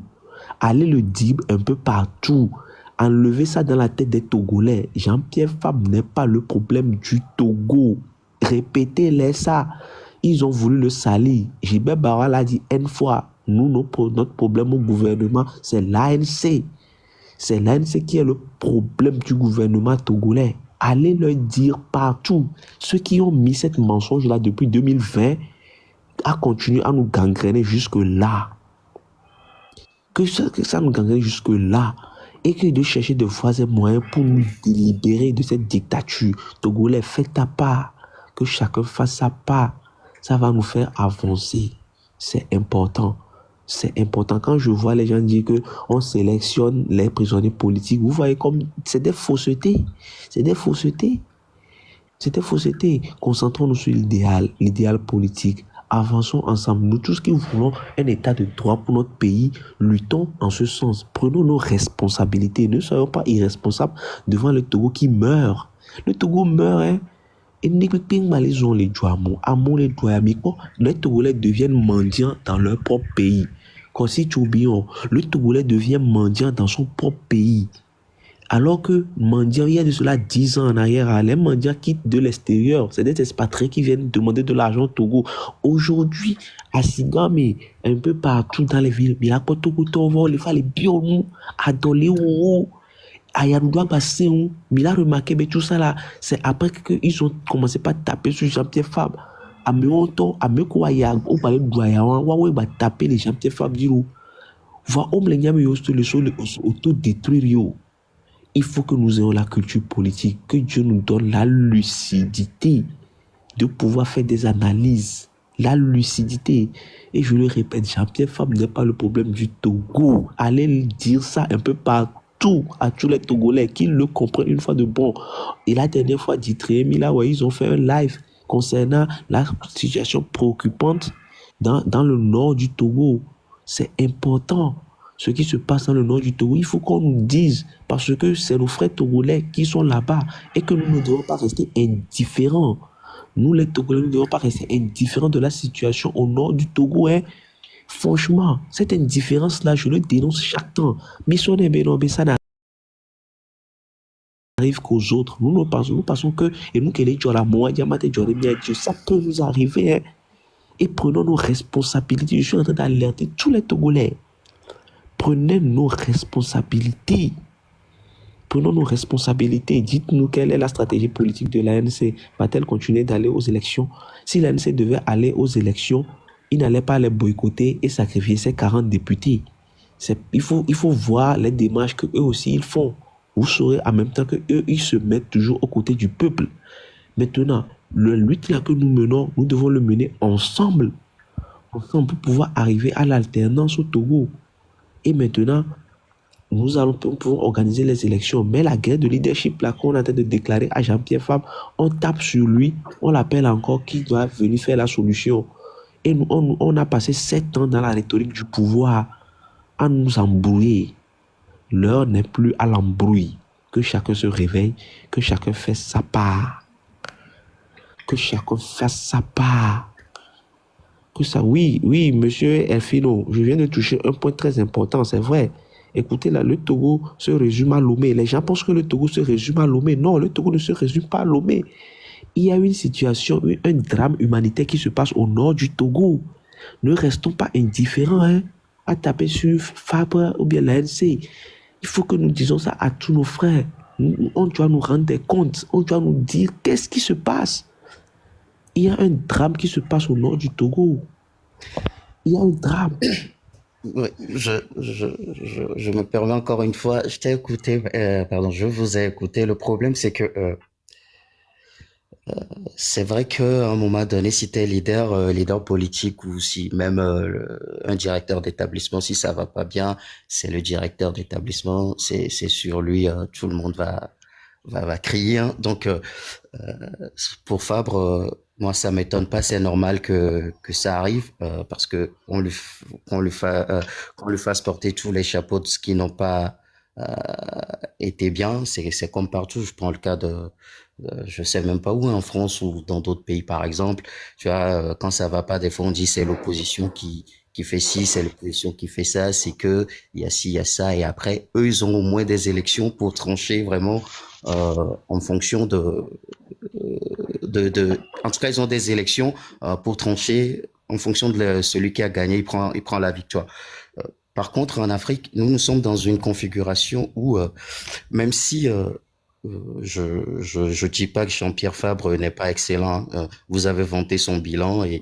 Allez le dire un peu partout. Enlevez ça dans la tête des Togolais. Jean-Pierre Fabre n'est pas le problème du Togo. Répétez-les ça. Ils ont voulu le salir. Gilbert Barra l'a dit une fois. Notre problème au gouvernement, c'est l'ANC. C'est l'ANC qui est le problème du gouvernement togolais. Allez le dire partout. Ceux qui ont mis cette mensonge-là depuis 2020 à continuer à nous gangréner jusque-là. Que ça nous gangrène jusque-là. Et que de chercher de voies et moyens pour nous libérer de cette dictature. Togolais, faites ta part. Que chacun fasse sa part. Ça va nous faire avancer. C'est important. C'est important. Quand je vois les gens dire qu'on sélectionne les prisonniers politiques, vous voyez comme c'est des faussetés. C'est des faussetés. C'est des faussetés. Concentrons-nous sur l'idéal politique. Avançons ensemble. Nous tous qui voulons un état de droit pour notre pays, luttons en ce sens. Prenons nos responsabilités. Ne soyons pas irresponsables devant le Togo qui meurt. Le Togo meurt, hein. Et les Togolais deviennent mendiants dans leur propre pays. Comme si Tourbillon, le Togolais devient mendiant dans son propre pays. Alors que mendiant, il y a de cela 10 ans en arrière, les mendiants quittent de l'extérieur. C'est des expatriés qui viennent demander de l'argent au Togo. Aujourd'hui, à Sigame, un peu partout dans les villes, il y a pas Togo, il faut les bio, adoler ou Ayanou Bassé, mais il a remarqué mais tout ça là, c'est après qu'ils ont commencé par taper sur Jean-Pierre Fabre. À Meonton, à Mekoaya, ou par le Douayawan, ou va taper les Jean-Pierre Fabre dirou. Voir homme les nyame yo sur le sol auto-détruire yo. Il faut que nous ayons la culture politique, que Dieu nous donne la lucidité de pouvoir faire des analyses. La lucidité. Et je le répète, Jean-Pierre Fabre n'est pas le problème du Togo. Allez dire ça un peu partout à tous les Togolais qui le comprennent une fois de bon. Et la dernière fois, Ditré Mila, ouais, ils ont fait un live concernant la situation préoccupante dans le nord du Togo. C'est important. Ce qui se passe dans le nord du Togo, il faut qu'on nous dise, parce que c'est nos frères togolais qui sont là-bas et que nous ne devons pas rester indifférents. Nous, les Togolais, nous ne devons pas rester indifférents de la situation au nord du Togo. Hein. Franchement, cette indifférence-là, je le dénonce chaque temps. Mais ça n'arrive qu'aux autres. Nous pensons que, et nous, ça peut nous arriver. Hein. Et prenons nos responsabilités. Je suis en train d'alerter tous les Togolais. Prenez nos responsabilités. Prenons nos responsabilités. Dites-nous quelle est la stratégie politique de l'ANC. Va-t-elle continuer d'aller aux élections? Si l'ANC devait aller aux élections, il n'allait pas les boycotter et sacrifier ses 40 députés. Il faut voir les démarches qu'eux aussi ils font. Vous saurez en même temps qu'eux, ils se mettent toujours aux côtés du peuple. Maintenant, la lutte là que nous menons, nous devons le mener ensemble. Ensemble pour pouvoir arriver à l'alternance au Togo. Et maintenant, nous allons pouvoir organiser les élections. Mais la guerre de leadership là qu'on est en train de déclarer à Jean-Pierre Fabre, on tape sur lui, on l'appelle encore qui doit venir faire la solution. Et nous, on a passé 7 ans dans la rhétorique du pouvoir à nous embrouiller. L'heure n'est plus à l'embrouille. Que chacun se réveille, que chacun fasse sa part. Que chacun fasse sa part. Que ça, oui, monsieur Elfino, je viens de toucher un point très important, c'est vrai. Écoutez, là, le Togo se résume à Lomé. Les gens pensent que le Togo se résume à Lomé. Non, le Togo ne se résume pas à Lomé. Il y a une situation, un drame humanitaire qui se passe au nord du Togo. Ne restons pas indifférents à taper sur Fabre ou bien l'ANC. Il faut que nous disions ça à tous nos frères. On doit nous rendre des comptes. On doit nous dire qu'est-ce qui se passe. Il y a un drame qui se passe au nord du Togo. Il y a un drame. Oui, je me permets encore une fois, je vous ai écouté. Le problème, c'est que c'est vrai qu'à un moment donné, si tu es leader politique ou si même un directeur d'établissement, si ça va pas bien, c'est le directeur d'établissement, c'est sur lui, tout le monde va crier. Hein. Donc, pour Fabre, moi, ça m'étonne pas, c'est normal que ça arrive parce que qu'on lui fasse porter tous les chapeaux de ce qui n'ont pas été bien. C'est comme partout. Je prends le cas je sais même pas où, en France ou dans d'autres pays, par exemple. Tu vois, quand ça va pas, des fois on dit c'est l'opposition qui fait ci, c'est l'opposition qui fait ça, c'est que il y a ci, il y a ça, et après eux ils ont au moins des élections pour trancher vraiment en fonction en tout cas ils ont des élections pour trancher en fonction de celui qui a gagné, il prend la victoire. Par contre, en Afrique, nous sommes dans une configuration où même si je dis pas que Jean-Pierre Fabre n'est pas excellent. Vous avez vanté son bilan et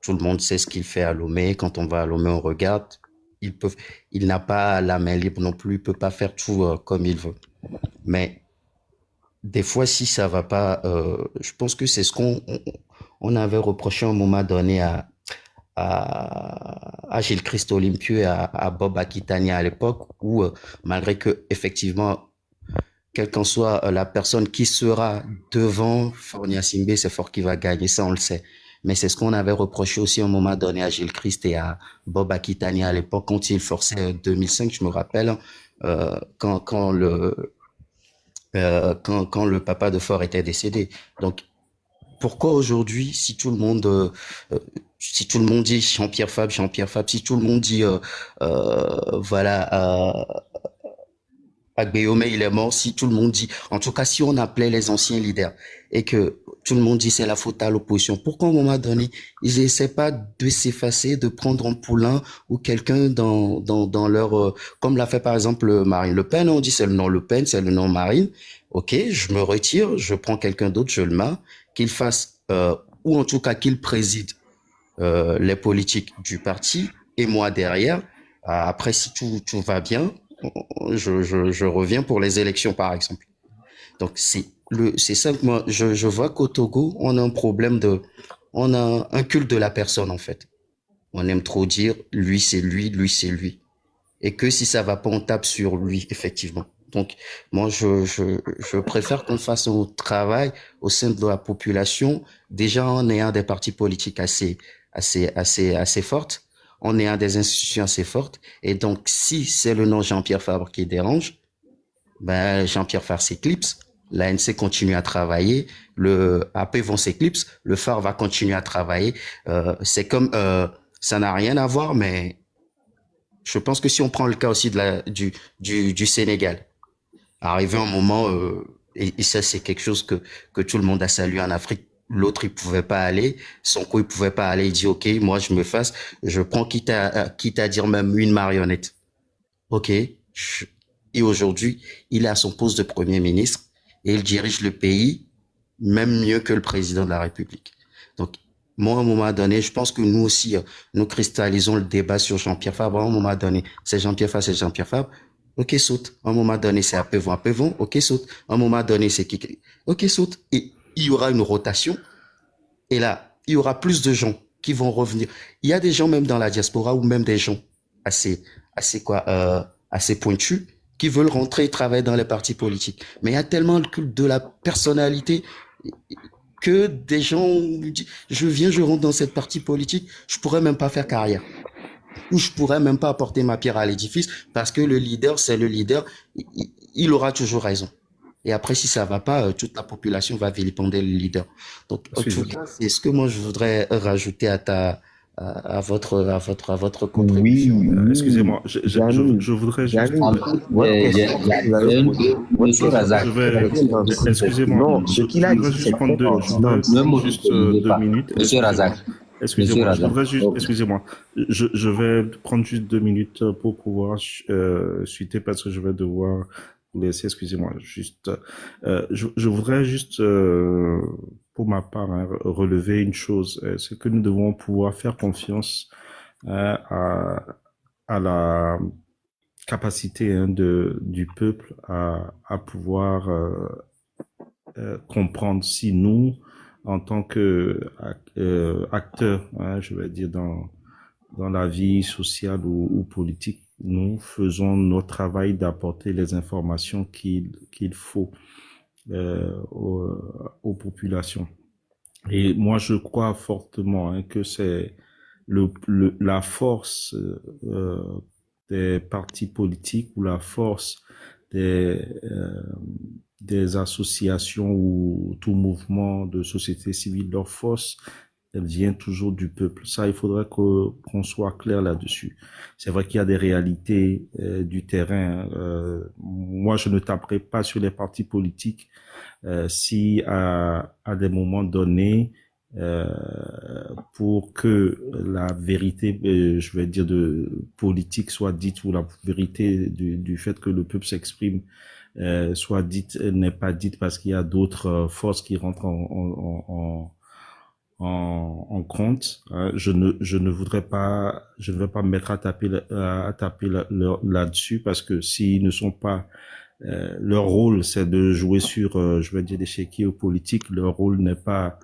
tout le monde sait ce qu'il fait à Lomé. Quand on va à Lomé, on regarde. Il n'a pas la main libre non plus. Il peut pas faire tout comme il veut. Mais des fois, si ça va pas, je pense que c'est ce qu'on avait reproché à un moment donné à Gilles Christ Olympieux et à Bob Akitania à l'époque, où malgré que effectivement quelle qu'en soit la personne qui sera devant Fornia Simbe, c'est Fort qui va gagner, ça on le sait. Mais c'est ce qu'on avait reproché aussi à un moment donné à Gilles Christ et à Bob Akitania à l'époque, quand ils forçaient 2005, je me rappelle, quand le papa de Fort était décédé. Donc, pourquoi aujourd'hui, si tout le monde dit Jean-Pierre Fabre, si tout le monde dit, Agbeome, il est mort, si tout le monde dit, en tout cas, si on appelait les anciens leaders et que tout le monde dit c'est la faute à l'opposition, pourquoi à un moment donné, ils essaient pas de s'effacer, de prendre un poulain ou quelqu'un dans leur, comme l'a fait par exemple Marine Le Pen, on dit c'est le nom Le Pen, c'est le nom Marine, ok, je me retire, je prends quelqu'un d'autre, je le mets, qu'il fasse, ou en tout cas qu'il préside les politiques du parti, et moi derrière, après si tout va bien, je reviens pour les élections, par exemple. Donc, c'est simple. Moi, je vois qu'au Togo, on a un problème on a un culte de la personne, en fait. On aime trop dire, lui, c'est lui, lui, c'est lui. Et que si ça va pas, on tape sur lui, effectivement. Donc, moi, je préfère qu'on fasse un travail au sein de la population, déjà en ayant des partis politiques assez fortes, on est à des institutions assez fortes. Et donc, si c'est le nom Jean-Pierre Fabre qui dérange, ben, Jean-Pierre Fabre s'éclipse. l'ANC continue à travailler, après vont s'éclipse, le phare va continuer à travailler. C'est comme, ça n'a rien à voir, mais je pense que si on prend le cas aussi du Sénégal, arrivé un moment, et ça c'est quelque chose que tout le monde a salué en Afrique, l'autre il pouvait pas aller, Sonko il pouvait pas aller, il dit ok, moi je me fasse, je prends quitte à dire même une marionnette. Ok, et aujourd'hui il est à son poste de Premier ministre et il dirige le pays même mieux que le président de la République. Donc moi, à un moment donné, je pense que nous aussi, nous cristallisons le débat sur Jean-Pierre Fabre. À un moment donné, c'est Jean-Pierre Fabre, c'est Jean-Pierre Fabre. Ok, saute. À un moment donné, c'est Apevon. Ok, saute. À un moment donné, c'est qui? Ok, saute. Et il y aura une rotation. Et là, il y aura plus de gens qui vont revenir. Il y a des gens même dans la diaspora ou même des gens assez pointus qui veulent rentrer et travailler dans les partis politiques. Mais il y a tellement le culte de la personnalité que des gens, je rentre dans cette partie politique, je pourrais même pas faire carrière. Ou je pourrais même pas apporter ma pierre à l'édifice parce que le leader, c'est le leader, il aura toujours raison. Et après, si ça va pas, toute la population va vilipender le leader. Donc, en tout cas, c'est ce que moi je voudrais rajouter à votre contribution. Oui, excusez-moi, je voudrais juste... Excusez-moi, non, ce qu'il a dit, juste prendre deux minutes. Monsieur Razak. Excusez-moi, je vais prendre juste 2 minutes pour pouvoir suiter parce que je vais devoir vous laisser. Excusez-moi, juste, je voudrais juste, pour ma part, relever une chose, c'est que nous devons pouvoir faire confiance à la capacité du peuple à pouvoir comprendre si nous, en tant que acteurs, je vais dire dans la vie sociale ou politique, nous faisons notre travail d'apporter les informations qu'il faut aux populations. Et moi, je crois fortement que c'est la force des partis politiques ou la force des associations ou tout mouvement de société civile, leur force, elle vient toujours du peuple. Ça, il faudrait qu'on soit clair là-dessus. C'est vrai qu'il y a des réalités du terrain. Moi, je ne taperai pas sur les partis politiques si à des moments donnés, pour que la vérité, je vais dire, de politique soit dite, ou la vérité du fait que le peuple s'exprime soit dite, n'est pas dite parce qu'il y a d'autres forces qui rentrent en compte. Je ne voudrais pas, je ne vais pas me mettre à taper là-dessus parce que s'ils ne sont pas, leur rôle c'est de jouer sur, je vais dire, des chéquiers politiques. Leur rôle n'est pas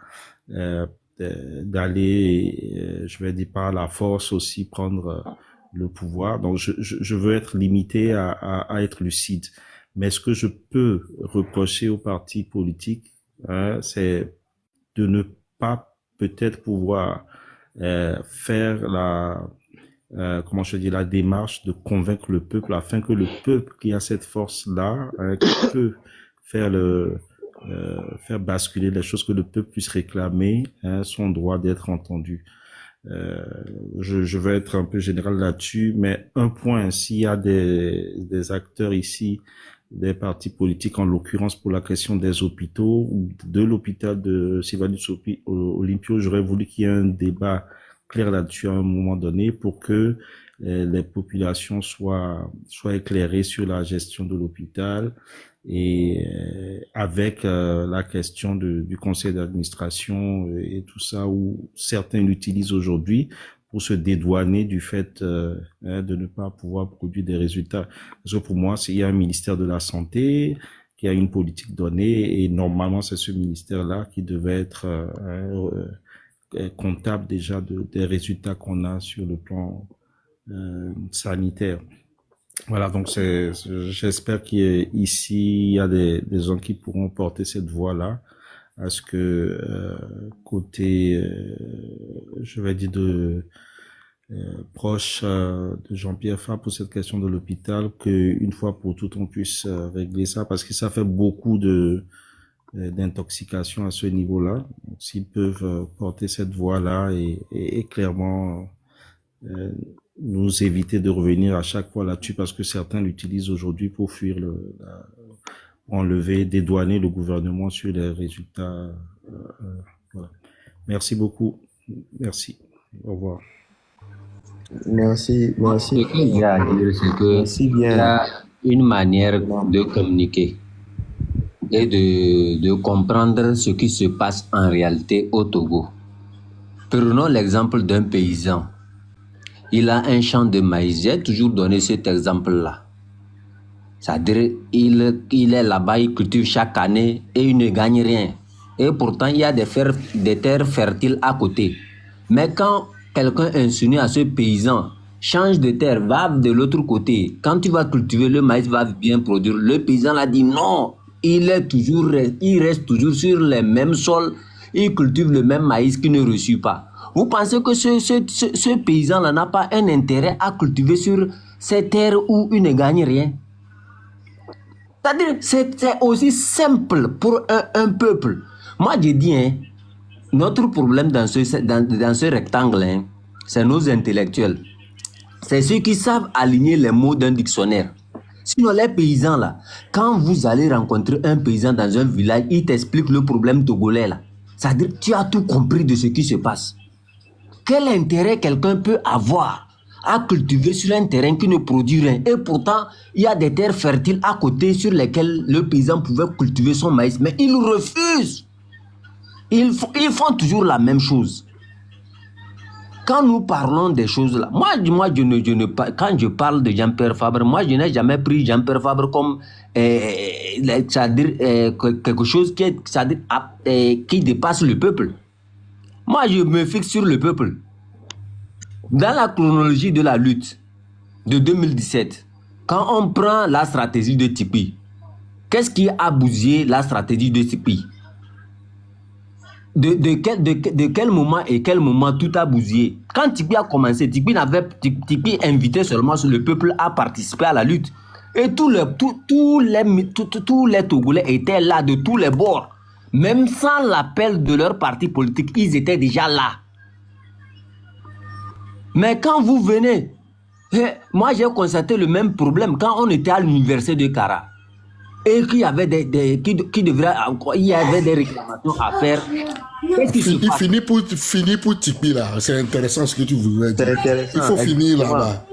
d'aller, je vais dire, par la force aussi prendre le pouvoir. Donc je veux être limité à être lucide. Mais ce que je peux reprocher aux partis politiques, c'est de ne pas peut-être pouvoir faire comment je dis, la démarche de convaincre le peuple afin que le peuple qui a cette force-là, qui peut faire faire basculer les choses, que le peuple puisse réclamer son droit d'être entendu. Je vais être un peu général là-dessus, mais un point, s'il y a des acteurs ici, des partis politiques, en l'occurrence pour la question des hôpitaux, ou de l'hôpital de Sylvanus Olympio, j'aurais voulu qu'il y ait un débat clair là-dessus à un moment donné pour que les populations soient éclairées sur la gestion de l'hôpital et avec la question du conseil d'administration et tout ça, où certains l'utilisent aujourd'hui pour se dédouaner du fait de ne pas pouvoir produire des résultats. Parce que pour moi, il y a un ministère de la Santé qui a une politique donnée et normalement, c'est ce ministère-là qui devait être comptable déjà des résultats qu'on a sur le plan sanitaire. Voilà, donc j'espère qu'ici, il y a des gens qui pourront porter cette voix-là à ce que côté, je vais dire, proche de Jean-Pierre Fabre pour cette question de l'hôpital, qu'une fois pour toutes on puisse régler ça, parce que ça fait beaucoup d'intoxication à ce niveau-là. S'ils peuvent porter cette voie-là et clairement nous éviter de revenir à chaque fois là-dessus, parce que certains l'utilisent aujourd'hui pour fuir enlever, dédouaner le gouvernement sur les résultats. Voilà. Merci beaucoup. Merci. Au revoir. Merci. Ce que j'ai à dire, c'est que il y a une manière de communiquer et de comprendre ce qui se passe en réalité au Togo. Prenons l'exemple d'un paysan. Il a un champ de maïs. J'ai toujours donné cet exemple-là. C'est-à-dire, il est là-bas, il cultive chaque année et il ne gagne rien. Et pourtant, il y a des terres fertiles à côté. Mais quand quelqu'un insinue à ce paysan, change de terre, va de l'autre côté, quand tu vas cultiver, le maïs va bien produire. Le paysan l'a dit non, il reste toujours sur les mêmes sols, il cultive le même maïs qu'il ne reçut pas. Vous pensez que ce paysan-là n'a pas un intérêt à cultiver sur ces terres où il ne gagne rien? C'est-à-dire, c'est aussi simple pour un peuple. Moi, je dis, notre problème dans ce rectangle, c'est nos intellectuels. C'est ceux qui savent aligner les mots d'un dictionnaire. Sinon, les paysans, là, quand vous allez rencontrer un paysan dans un village, il t'explique le problème togolais, là. C'est-à-dire, tu as tout compris de ce qui se passe. Quel intérêt quelqu'un peut avoir à cultiver sur un terrain qui ne produit rien? Et pourtant, il y a des terres fertiles à côté sur lesquelles le paysan pouvait cultiver son maïs. Mais il refuse. Ils font toujours la même chose. Quand nous parlons des choses là, moi quand je parle de Jean-Pierre Fabre, moi je n'ai jamais pris Jean-Pierre Fabre comme quelque chose qui dépasse le peuple. Moi je me fixe sur le peuple. Dans la chronologie de la lutte de 2017, quand on prend la stratégie de Tipi, qu'est-ce qui a bousillé la stratégie de Tipi? De quel moment et quel moment tout a bousillé? Quand Tipi a commencé, Tipi invitait seulement le peuple à participer à la lutte. Et tous les Togolais étaient là de tous les bords. Même sans l'appel de leur parti politique, ils étaient déjà là. Mais quand vous venez, moi j'ai constaté le même problème quand on était à l'université de Kara. Et qu'il y avait il y avait des réclamations à faire. Fini pour Tipi là. C'est intéressant ce que tu voulais dire. Il faut finir là-bas.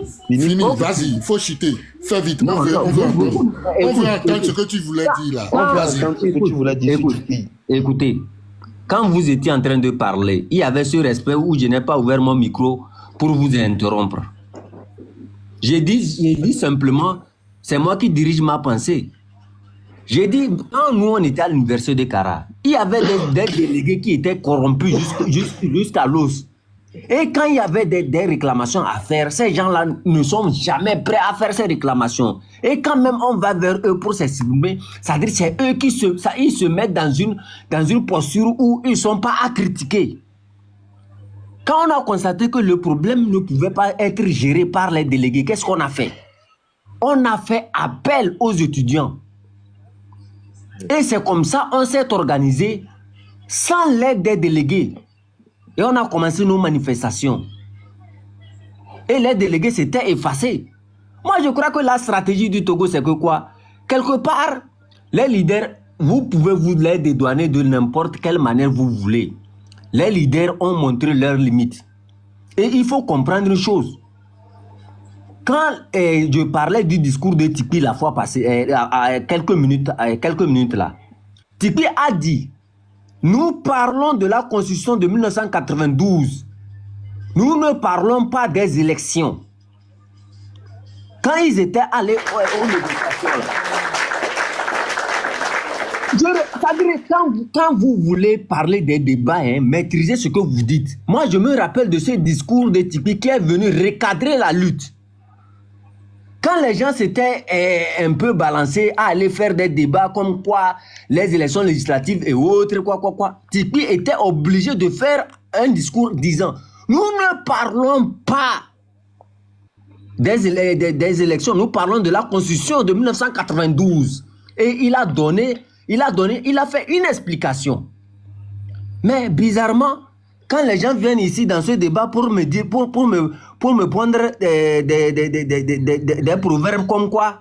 Vas-y, il faut chuter. Fais vite. On veut entendre ce que tu voulais dire là. Écoutez, quand vous étiez en train de parler, il y avait ce respect où je n'ai pas ouvert mon micro pour vous interrompre. J'ai dit simplement, c'est moi qui dirige ma pensée. J'ai dit, quand nous on était à l'université de Kara, il y avait des délégués qui étaient corrompus jusqu'à l'os. Et quand il y avait des réclamations à faire, ces gens-là ne sont jamais prêts à faire ces réclamations. Et quand même on va vers eux pour s'exprimer, c'est-à-dire c'est eux qui se mettent dans une posture où ils ne sont pas à critiquer. Quand on a constaté que le problème ne pouvait pas être géré par les délégués, qu'est-ce qu'on a fait? On a fait appel aux étudiants. Et c'est comme ça on s'est organisé sans l'aide des délégués. Et on a commencé nos manifestations. Et les délégués s'étaient effacés. Moi, je crois que la stratégie du Togo, c'est que quoi? Quelque part, les leaders, vous pouvez vous les dédouaner de n'importe quelle manière vous voulez. Les leaders ont montré leurs limites. Et il faut comprendre une chose. Quand je parlais du discours de Tipi la fois passée, à quelques minutes là, Tipi a dit, nous parlons de la constitution de 1992. Nous ne parlons pas des élections. Quand ils étaient allés aux négociations là, quand vous voulez parler des débats, maîtrisez ce que vous dites. Moi, je me rappelle de ce discours de Tipi qui est venu recadrer la lutte. Quand les gens s'étaient un peu balancés à aller faire des débats comme quoi les élections législatives et autres, Tipi était obligé de faire un discours disant Nous ne parlons pas des élections, nous parlons de la Constitution de 1992. Et il a fait une explication. Mais bizarrement, quand les gens viennent ici dans ce débat pour me dire, pour me prendre des proverbes comme quoi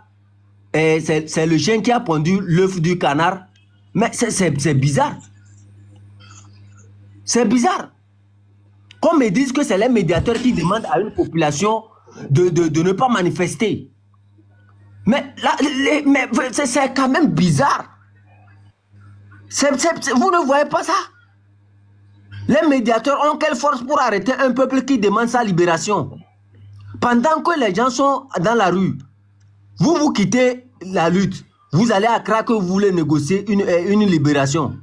c'est le chien qui a pondu l'œuf du canard, mais c'est bizarre. C'est bizarre. Qu'on me dise que c'est les médiateurs qui demandent à une population de ne pas manifester. Mais c'est quand même bizarre. Vous ne voyez pas ça? Les médiateurs ont quelle force pour arrêter un peuple qui demande sa libération? Pendant que les gens sont dans la rue, vous quittez la lutte. Vous allez à Accra que vous voulez négocier une libération.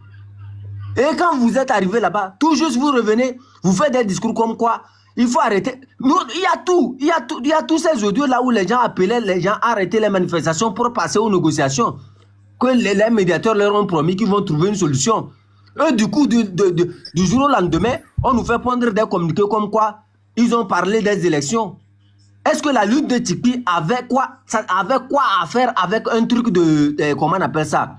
Et quand vous êtes arrivé là-bas, tout juste vous revenez, vous faites des discours comme quoi il faut arrêter. Il y a tous ces audios là où les gens appelaient les gens à arrêter les manifestations pour passer aux négociations. Que les médiateurs leur ont promis qu'ils vont trouver une solution. Et du coup, du jour au lendemain, on nous fait prendre des communiqués comme quoi ils ont parlé des élections. Est-ce que la lutte de Tikpi avait quoi à faire avec un truc comment on appelle ça,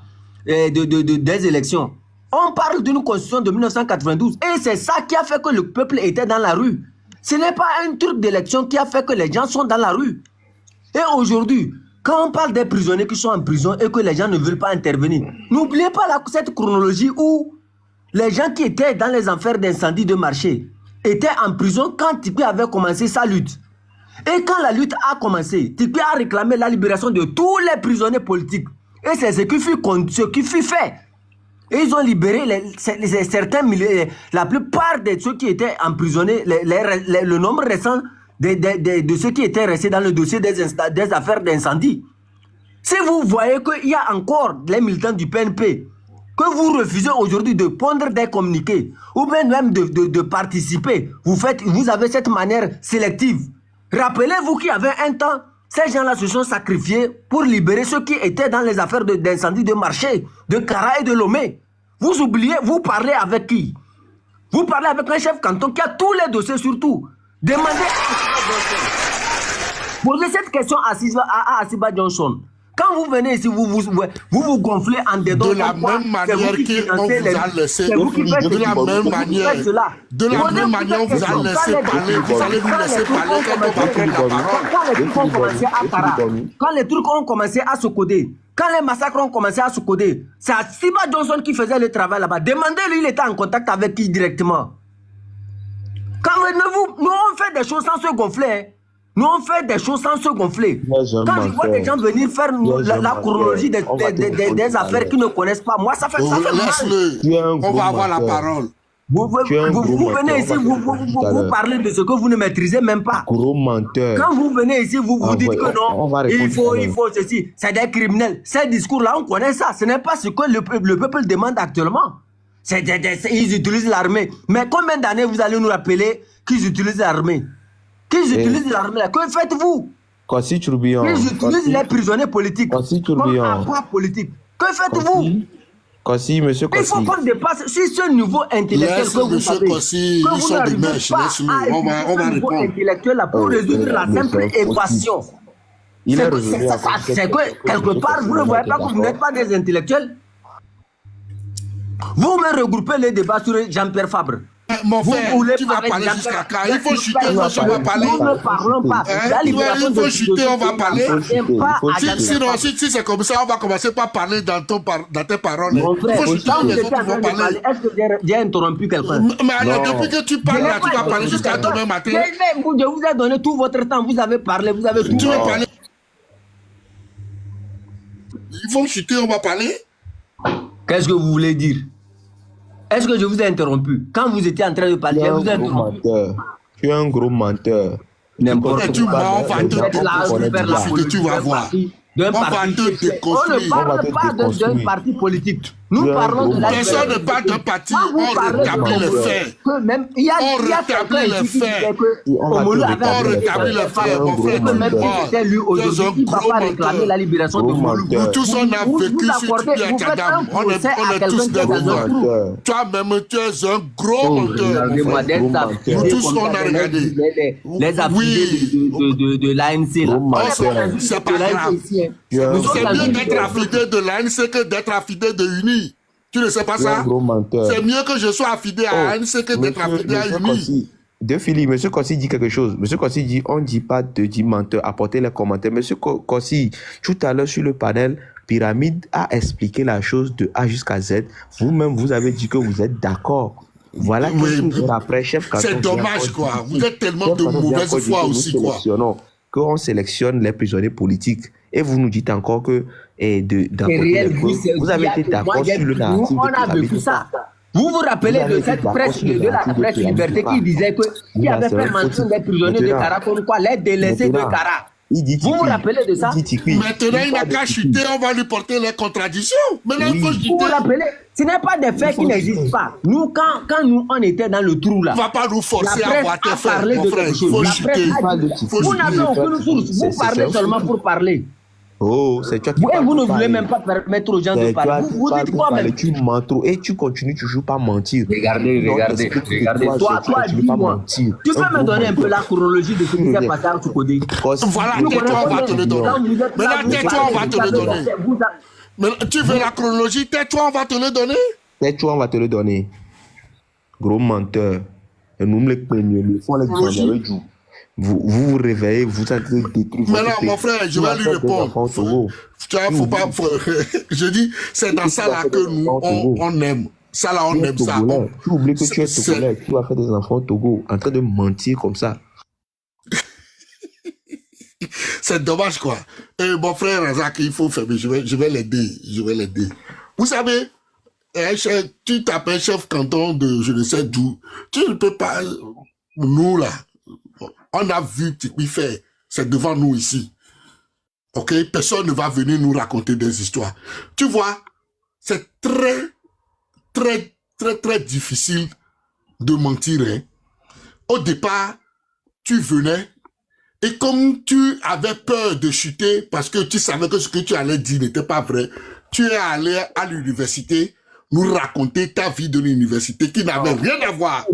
des élections? On parle d'une constitution de 1992 et c'est ça qui a fait que le peuple était dans la rue. Ce n'est pas un truc d'élection qui a fait que les gens sont dans la rue. Et aujourd'hui, quand on parle des prisonniers qui sont en prison et que les gens ne veulent pas intervenir, n'oubliez pas cette chronologie où les gens qui étaient dans les affaires d'incendie de marché étaient en prison quand Tikpi avait commencé sa lutte. Et quand la lutte a commencé, Tikpi a réclamé la libération de tous les prisonniers politiques. Et c'est ce qui fut fait. Et ils ont libéré certains milliers, la plupart de ceux qui étaient emprisonnés, le nombre récent de ceux qui étaient restés dans le dossier des affaires d'incendie. Si vous voyez qu'il y a encore les militants du PNP, que vous refusez aujourd'hui de pondre des communiqués, ou même de participer, vous avez cette manière sélective. Rappelez-vous qu'il y avait un temps, ces gens-là se sont sacrifiés pour libérer ceux qui étaient dans les affaires d'incendie de marché, de Kara et de Lomé. Vous oubliez, vous parlez avec qui? Vous parlez avec un chef canton qui a tous les dossiers surtout. Demandez posez cette question à Asiba Johnson. Quand vous venez ici, vous gonflez en dedans. De la même manière qu'on vous a laissé. De la même manière. De la même manière, on vous a laissé parler. Vous allez nous laisser parler quand on va prendre la parole. Quand les trucs ont commencé à Kara, quand les trucs ont commencé à se coder, quand les massacres ont commencé à se coder, c'est Asiba Johnson qui faisait le travail là-bas. Demandez-lui, il était en contact avec qui directement. Quand nous, on fait des choses sans se gonfler. Nous, on fait des choses sans se gonfler. Quand je vois des gens venir faire la chronologie des affaires qu'ils ne connaissent pas, moi, ça fait mal. On va avoir la parole. Vous venez ici, vous parlez de ce que vous ne maîtrisez même pas. Gros menteur. Quand vous venez ici, vous dites que non, il faut ceci. C'est des criminels. Ces discours-là, on connaît ça. Ce n'est pas ce que le peuple demande actuellement. Ils utilisent l'armée. Mais combien d'années vous allez nous rappeler qu'ils utilisent l'armée? Qu'ils utilisent l'armée, que faites-vous? Ils utilisent les prisonniers politiques comme appât politique. Que faites-vous? Monsieur Il faut qu'on dépasse sur ce niveau intellectuel que vous avez. Que vous n'arrivez pas à ce niveau intellectuel là pour résoudre la simple équation. C'est que quelque part, vous ne voyez pas que vous n'êtes pas des intellectuels. Vous me regroupez les débats sur Jean-Pierre Fabre. Mon frère, tu vas parler jusqu'à quand? Il faut chuter, on va parler. Nous ne parlons pas. Il faut chuter, on va parler. Sinon, si c'est comme ça, on va commencer par parler dans tes paroles. Mon frère, les autres vont parler. Est-ce que j'ai interrompu quelqu'un? Mais alors, depuis que tu parles là, tu vas parler jusqu'à demain matin. Je vous ai donné tout votre temps. Vous avez parlé, vous avez tout. Tu vas parler. Ils vont chuter, on va parler. Qu'est-ce que vous voulez dire? Est-ce que je vous ai interrompu? Quand vous étiez en train de parler, je vous ai interrompu. Tu es un gros menteur. N'importe quoi. On va te déconstruire. On ne parle pas d'un parti politique. Nous parlons de la Personne ne parle d'un parti, Quand vous on parlez rétablit de les Congolais, faits. que même, il y a On rétablit les faits. on rétablit les faits, mon frère. que même si c'était lui aujourd'hui, il ne va pas réclamer la libération de Molu. Nous tous, on a vécu sur Tipeee Tchadam. On est tous des meneurs. Toi-même, tu es un gros menteur. Nous tous, on a regardé. Les affiliés de l'ANC, là. C'est pas grave. C'est mieux d'être affidé de l'ANC que d'être affidé de UNI. Tu ne sais pas ça? C'est mieux que je sois affidé à l'ANC que d'être affidé à UNI. De Philippe, M. Kossi dit quelque chose. M. Kossi dit, on ne dit pas de dit menteur, apportez les commentaires. M. Kossi, tout à l'heure sur le panel, Pyramide a expliqué la chose de A jusqu'à Z. Vous-même, vous avez dit que vous êtes d'accord. Voilà que après, chef Canton. C'est dommage, quoi. Vous êtes tellement de mauvaise foi aussi, quoi. Qu'on sélectionne les prisonniers politiques. Et vous nous dites encore que vous avez été d'accord sur le narratif on a vécu ça. Vous vous rappelez de cette presse, de la presse Liberté qui disait qu'il avait fait mention des prisonniers de Kara comme quoi les délaissés de Kara. Vous vous rappelez de ça? Maintenant, il n'a qu'à chuter, on va lui porter les contradictions. Maintenant, il faut chuter. Vous vous rappelez? Ce n'est pas des faits qui n'existent pas. Nous, quand nous, on était dans le trou là, on ne va pas nous forcer à avoir tes faits, mon frère. Il faut chuter. Vous n'avez aucune source. Vous parlez seulement pour parler. Oh, c'est toi qui vous ne voulez même pas permettre aux gens de parler. Vous dites quoi même? Tu mens trop et tu continues toujours pas mentir. Regardez. Toi, dis-moi. Tu peux me donner un peu la chronologie de ce qui s'est passé à Tshikodé? Voilà, tais-toi, on va te le donner. Maintenant, tais-toi, on va te le donner. Mais tu veux la chronologie? Tais-toi, on va te le donner. Tais-toi, on va te le donner. Gros menteur. Et nous, les premiers, nous font les grands. Vous réveillez, vous êtes détruit. Maintenant, mon frère, je vais lui répondre. Faut pas, je dis, c'est dans ça là que nous, on aime. Ça là, on aime ça. Tu oublies que tu es Togolais, tu vas faire des enfants au Togo, en train de mentir comme ça. C'est dommage, quoi. Et mon frère Razak, il faut faire, mais je vais l'aider. Vous savez, tu t'appelles chef canton de je ne sais d'où. Tu ne peux pas, nous là, on a vu Tikpi faire, c'est devant nous ici. Ok? Personne ne va venir nous raconter des histoires. Tu vois, c'est très difficile de mentir. Hein? Au départ, tu venais et comme tu avais peur de chuter parce que tu savais que ce que tu allais dire n'était pas vrai, tu es allé à l'université nous raconter ta vie de l'université qui n'avait rien à voir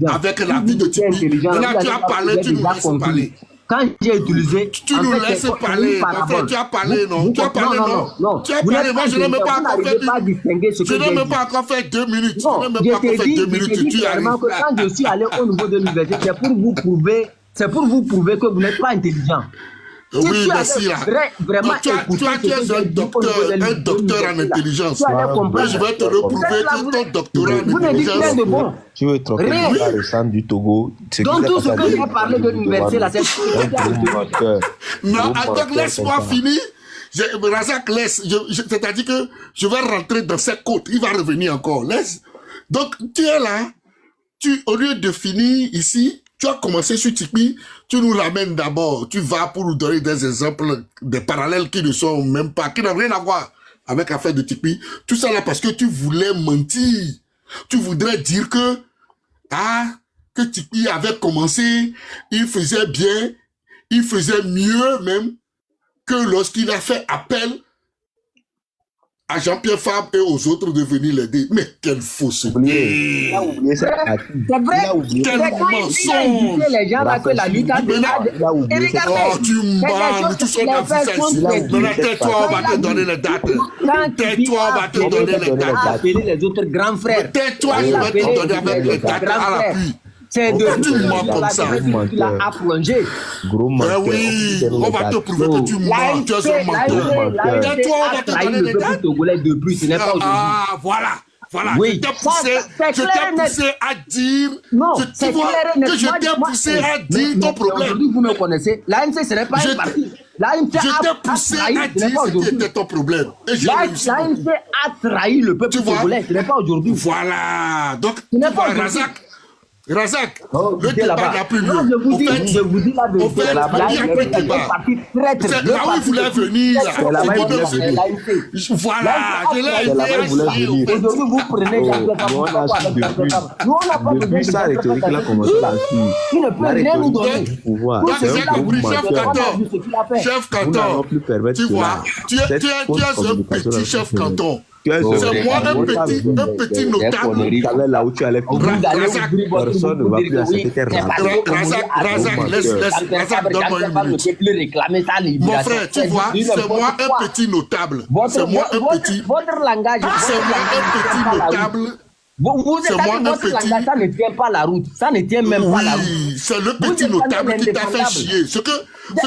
avec la vie de Tikpi. Maintenant, tu as parlé, tu nous laisses parler. Quand j'ai utilisé... Tu nous laisses parler, mon frère, tu as parlé, non? Tu as parlé, non? Tu as parlé, moi je n'ai même pas encore fait... Je n'ai même pas encore fait 2 minutes. Non, je t'ai dit clairement que quand je suis allé au niveau de l'université, c'est pour vous prouver que vous n'êtes pas intelligent. Oui, merci là. Vraiment tu es un docteur en intelligence. Mais je vais te le prouver que ton doctorat en intelligence. Tu veux troquer le sang du Togo. Donc tout ce que j'ai parlé de l'université là, c'est non, attends, laisse-moi finir. Razak, laisse. C'est-à-dire que je vais rentrer dans cette côte. Il va revenir encore. Laisse. Donc, tu es là. Au lieu de finir ici, tu as commencé sur Tikpi, tu nous ramènes d'abord, tu vas pour nous donner des exemples, des parallèles qui ne sont même pas, qui n'ont rien à voir avec l'affaire de Tikpi. Tout ça là parce que tu voulais mentir. Tu voudrais dire que Tikpi avait commencé, il faisait bien, il faisait mieux même que lorsqu'il a fait appel à Jean-Pierre Fabre et aux autres de venir l'aider. Mais quelle fausseté! C'est vrai. Quel mensonge! Les gens là que la lutte a et regardez, tu mens, tout ça dans ça ici. Maintenant, tais-toi, on va te donner les dates. Tais-toi, on va te donner les dates. Appeler les autres grands frères. Tais-toi, je vais te donner avec les dates à l'appui. C'est de tu mens comme ça. Tu l'as plongé. Gros menteur. Oui, on va te prouver que tu mens. Tu es un menteur. Tais-toi, on va te donner les dates. Ah, voilà. Oui. Je t'ai poussé à dire. Non, tu vois que je t'ai poussé à dire ton problème. Aujourd'hui, vous me connaissez. L'ANC, ce n'est pas un parti. Je t'ai poussé à dire ce qui était ton problème. L'ANC a trahi le peuple congolais. Ce n'est pas aujourd'hui. Voilà. Donc, Razak, Razak, Oh, le écoutez débat là-bas. n'a plus lieu. Non, je vous Au dis la au vérité. fait, Là-bas, il n'y a plus de débat. C'est là où il voulait venir, là. C'est là-bas, il voulait venir. Voilà, je l'ai C'est là-bas, il voulait aidé. venir. Aujourd'hui, vous prenez Oh, Jean-Pierre Farm. nous, on a su Nous, on n'a pas besoin depuis de sa Jean-Pierre rhétorique, il a Farm. commencé à suivre. Il ne peut La rien nous rhétorique donner. du pouvoir, Donc, c'est j'ai un gros compris, chef menteur. canton. Chef Nous n'allons canton, plus permettre tu vois, cela. tu es Cette un fausse communication petit là, chef c'est fini. canton. Tu es Oh, C'est moi un petit notable. Tu savais là où tu allais Vous finir. allez Razak, ouvrir votre Personne ne bouche va pour plus dire que oui, accepter tes c'est parce que Razak, Communiste laisse, Jean-Pierre Razak, donne-moi Farm une ne minute. peut plus réclamer sa Mon libération. frère, tu vois, c'est moi un petit notable. C'est moi un petit. Votre langage, C'est moi un petit notable. vous C'est êtes moi avec un votre petit. langage, ça ne tient pas la route. Ça ne tient même pas la route. Oui, c'est le Vous petit êtes notable un qui t'a fait indéfendable. chier. Ce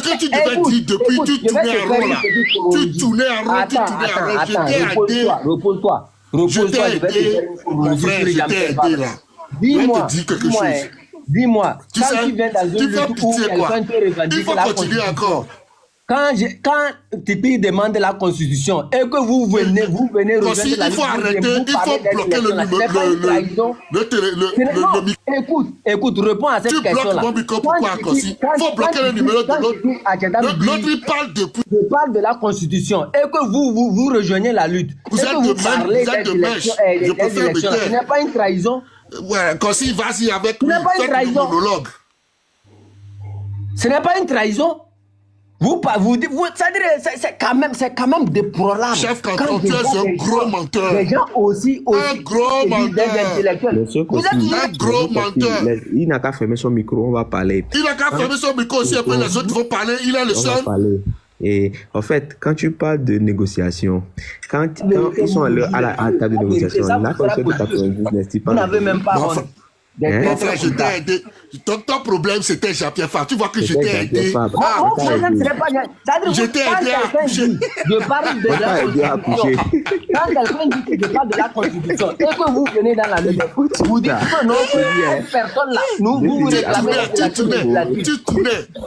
que tu devais Écoute, dire depuis, écoute, tu je vais tournais te en faire rond une là. petite Tu chronologie. tournais en rond, tu tournais en rond. Je t'ai aidé. Repose-toi. Je Repose-toi, t'ai je vais te faire aidé. une Mon chronologie frère, sur je t'ai Jean-Pierre aidé Farm. là. Dis-moi, Je vais te dire quelque dis-moi, chose. dis-moi, Tu quand sais, tu viens dans tu un fais lieu où pitié quoi. quelqu'un te Il revendique faut la continuer constitution, encore. quand Tipeee demande la constitution et que vous venez Aussi, rejoindre la il faut Ligue, arrêter, vous il parlez faut bloquer d'élection, là, ce n'est pas une trahison. Non, micro. écoute, réponds à cette Tu bloques question-là. mon micro, pourquoi encore si? Il faut bloquer le numéro de l'autre. L'autre, il parle depuis. Je parle de la constitution et que vous rejoignez la lutte. Vous et êtes que de vous même, parlez vous êtes de des mèche. élections, Je des préfère me élections, là. Ce taire. n'est pas une trahison. Ouais, quand si, vas-y avec Ce lui, n'est pas une faites le trahison. monologue. Ce n'est pas une trahison. C'est quand même déplorable. Chef Quand canton, je tu es vois un des gros gens- menteur. Des gens aussi Un gros des menteur. intellectuels. Monsieur Vous êtes Kossi, un gros menteur. il n'a qu'à fermer son micro, on va parler. Il a qu'à fermer son micro aussi, après les autres vont parler, il est le On va seul. parler. Et en fait, quand tu parles de négociation, quand ils sont à la table de négociation, la constitution de 90 n'est pas. Vous n'avez même pas Mon honte. frère, D'être mon frère, je comme ça. t'ai aidé. Ton problème, c'était Jean-Pierre Farm. Tu vois que je t'ai aidé. Mon problème, ce n'est pas... C'est-à-dire, Je t'ai quand aidé à quelqu'un accoucher. dit, je parle de la aidé à accoucher. constitution. Quand quelqu'un dit que je parle de la constitution et que vous venez dans la lutte, vous dites que non, que personne là, vous réclamez l'élection législative.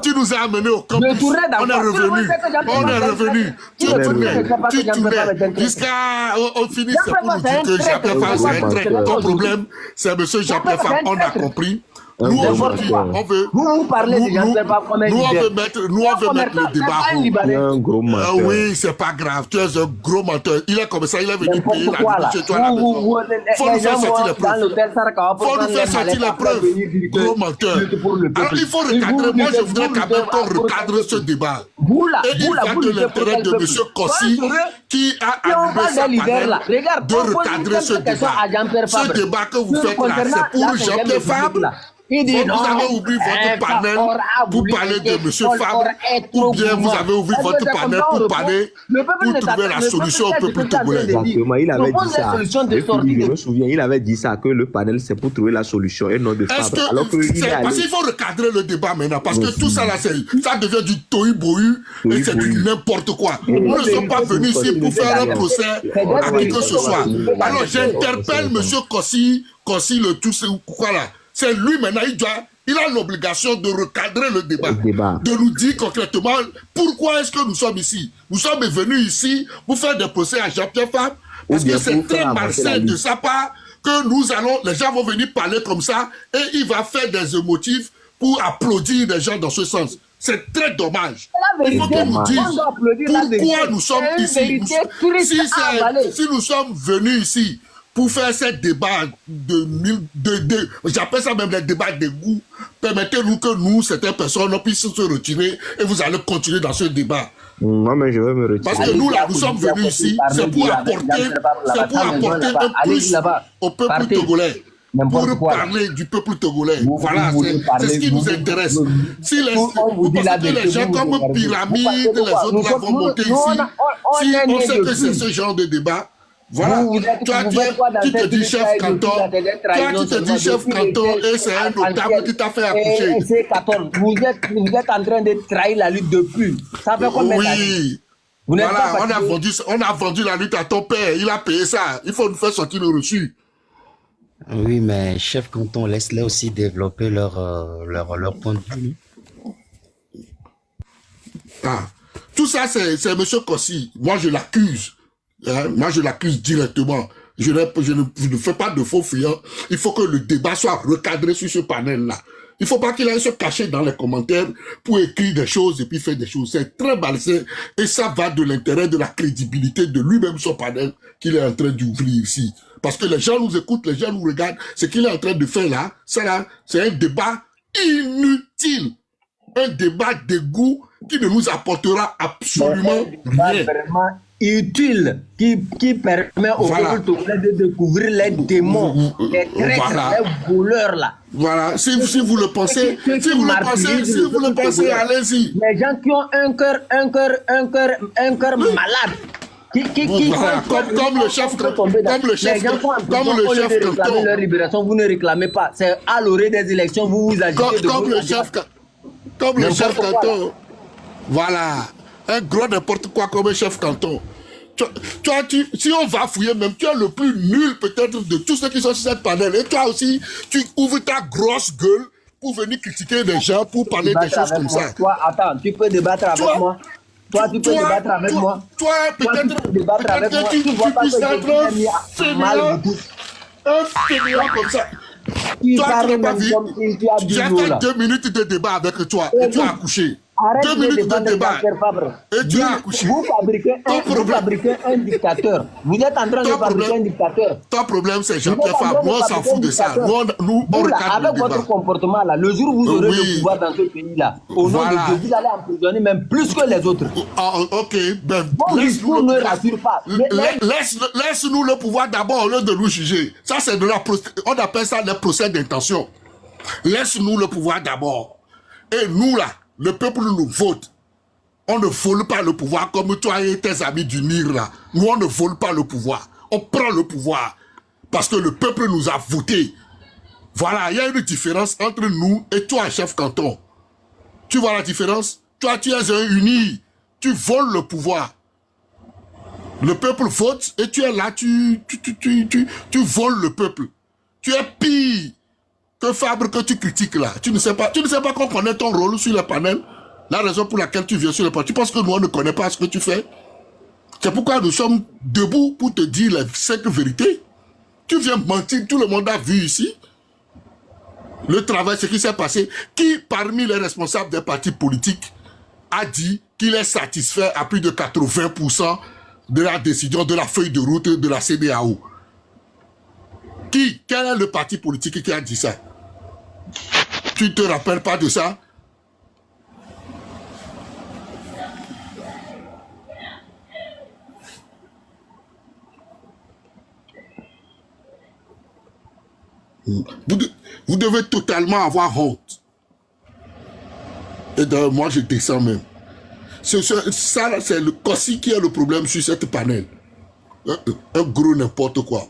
Tu nous as amenés au campus. Je tournais On est d'accord. revenu. On est revenu. Tu tournais. Jusqu'à. On finit, c'est pour nous dire que Jean-Pierre Farm, c'est un traître. Ton problème, c'est monsieur Jean-Pierre Farm. On a compris. Nous, aujourd'hui, on veut. Vous parlez de Jean-Pierre Farm comme un Nous, on leader. veut mettre le débat à un vous. Libanais. Un gros menteur. Oui, c'est pas grave. Tu es un gros menteur. Il est comme ça. Il est venu payer N'importe quoi la là. nuit chez toi à la maison. Faut nous faire sortir les preuves. Faut nous faire sortir les preuves. Gros menteur. Alors, il faut recadrer. Moi, je voudrais quand même qu'on recadre ce débat. Vous là, Et il va de l'intérêt de M. Kossi qui a animé sa panel de recadrer ce débat. Ce débat que vous faites là, c'est pour Jean-Pierre Farm. Il dit non, Vous avez ouvert votre panel pour parler de M. Fabre, ou bien vous avez ouvert votre panel pour parler, pour trouver la solution au peuple togolais. Exactement, il avait dit ça. Je me souviens, il avait dit ça, que le panel c'est pour trouver la solution et non de Fabre. Alors que il est allé... Parce qu'il faut recadrer le débat maintenant, parce que tout ça là, ça devient du tohu-bohu et c'est du n'importe quoi. Nous ne sommes pas venus ici pour faire un procès à qui que ce soit. Alors j'interpelle M. Kossi le tout, quoi là. C'est lui maintenant, il a l'obligation de recadrer le débat, de nous dire concrètement pourquoi est-ce que nous sommes ici. Nous sommes venus ici pour faire des procès à Jean-Pierre Farm, parce que c'est très malsain de sa part que les gens vont venir parler comme ça et il va faire des émotifs pour applaudir les gens dans ce sens. C'est très dommage. Il faut qu'on nous dise pourquoi nous sommes ici. Si nous sommes venus ici pour faire ce débat j'appelle ça même le débat de goût, permettez-nous que nous, certaines personnes, on puisse se retirer et vous allez continuer dans ce débat. Moi, mais je vais me retirer. Parce que nous, là, nous sommes venus ici, c'est pour apporter un plus au peuple togolais. Pour parler du peuple togolais. Voilà, c'est ce qui nous intéresse. Si vous pensez que les gens comme Pyramide, les autres là vont monter ici, si on sait que c'est ce genre de débat, voilà, toi tu te dis chef canton, et c'est un notable qui t'a fait accoucher. C'est 14. Vous êtes en train de trahir la lutte depuis. Ça fait combien d'années? Voilà, on a vendu la lutte à ton père, il a payé ça. Il faut nous faire sortir le reçu. Oui, mais chef canton, laisse-les aussi développer leur point de vue. Tout ça, c'est M. Kossi. Moi, je l'accuse. Moi, je l'accuse directement. je ne fais pas de faux fuyants. Il faut que le débat soit recadré sur ce panel-là. Il ne faut pas qu'il aille se cacher dans les commentaires pour écrire des choses et puis faire des choses. C'est très malsain et ça va de l'intérêt de la crédibilité de lui-même, son panel, qu'il est en train d'ouvrir ici. Parce que les gens nous écoutent, les gens nous regardent. Ce qu'il est en train de faire là, c'est un débat inutile. Un débat d'égout qui ne nous apportera absolument rien. Vraiment utile, qui permet au peuple togolais de découvrir les démons, les traîtres, les voleurs là. Voilà, si vous le pensez, si vous le pensez, allez-y. Les gens qui ont un cœur malade. Voilà, comme le chef canton. Leur libération, vous ne réclamez pas. C'est à l'orée des élections, vous vous agitez comme le chef canton. Voilà, un gros n'importe quoi comme un chef canton. Si on va fouiller même, tu es le plus nul peut-être de tous ceux qui sont sur cette panel. Et toi aussi, tu ouvres ta grosse gueule pour venir critiquer des gens, pour parler des choses comme ça. Toi, attends, tu peux débattre avec moi. Toi, tu peux débattre avec moi. Toi, peut-être que tu puisses être un fainéant comme ça. Toi, tu n'as pas vu. J'ai fait 2 minutes de débat avec toi et tu as accouché. 2 minutes de débat et tu as accouché. Vous fabriquez un dictateur. Vous êtes en train de fabriquer un dictateur. Ton problème, c'est Jean-Pierre Fabre. Nous, on s'en fout de ça. Nous, on regarde le débat. Avec votre comportement là, le jour où vous aurez le pouvoir dans ce pays-là, au nom de Dieu, vous allez emprisonner même plus que les autres. Ok, ben, laisse-nous ne rassure pas. Laisse-nous le pouvoir d'abord au lieu de nous juger. Ça, c'est on appelle ça le procès d'intention. Laisse-nous le pouvoir d'abord. Et nous, là, le peuple nous vote. On ne vole pas le pouvoir comme toi et tes amis du NIR là. Nous, on ne vole pas le pouvoir. On prend le pouvoir. Parce que le peuple nous a voté. Voilà, il y a une différence entre nous et toi, chef canton. Tu vois la différence? Toi, tu es un uni. Tu voles le pouvoir. Le peuple vote et tu es là, tu voles le peuple. Tu es pire que Fabre que tu critiques là. Tu ne sais pas qu'on connaît ton rôle sur le panel. La raison pour laquelle tu viens sur le panel. Tu penses que nous, on ne connaît pas ce que tu fais? C'est pourquoi nous sommes debout pour te dire les 5 vérités. Tu viens mentir, tout le monde a vu ici. Le travail, ce qui s'est passé. Qui, parmi les responsables des partis politiques, a dit qu'il est satisfait à plus de 80% de la décision, de la feuille de route de la CEDEAO? Qui? Quel est le parti politique qui a dit ça? Tu ne te rappelles pas de ça? Vous devez totalement avoir honte. Et d'ailleurs, moi, je descends même. Ça, c'est le Kossi qui a le problème sur cette panel. Un gros n'importe quoi.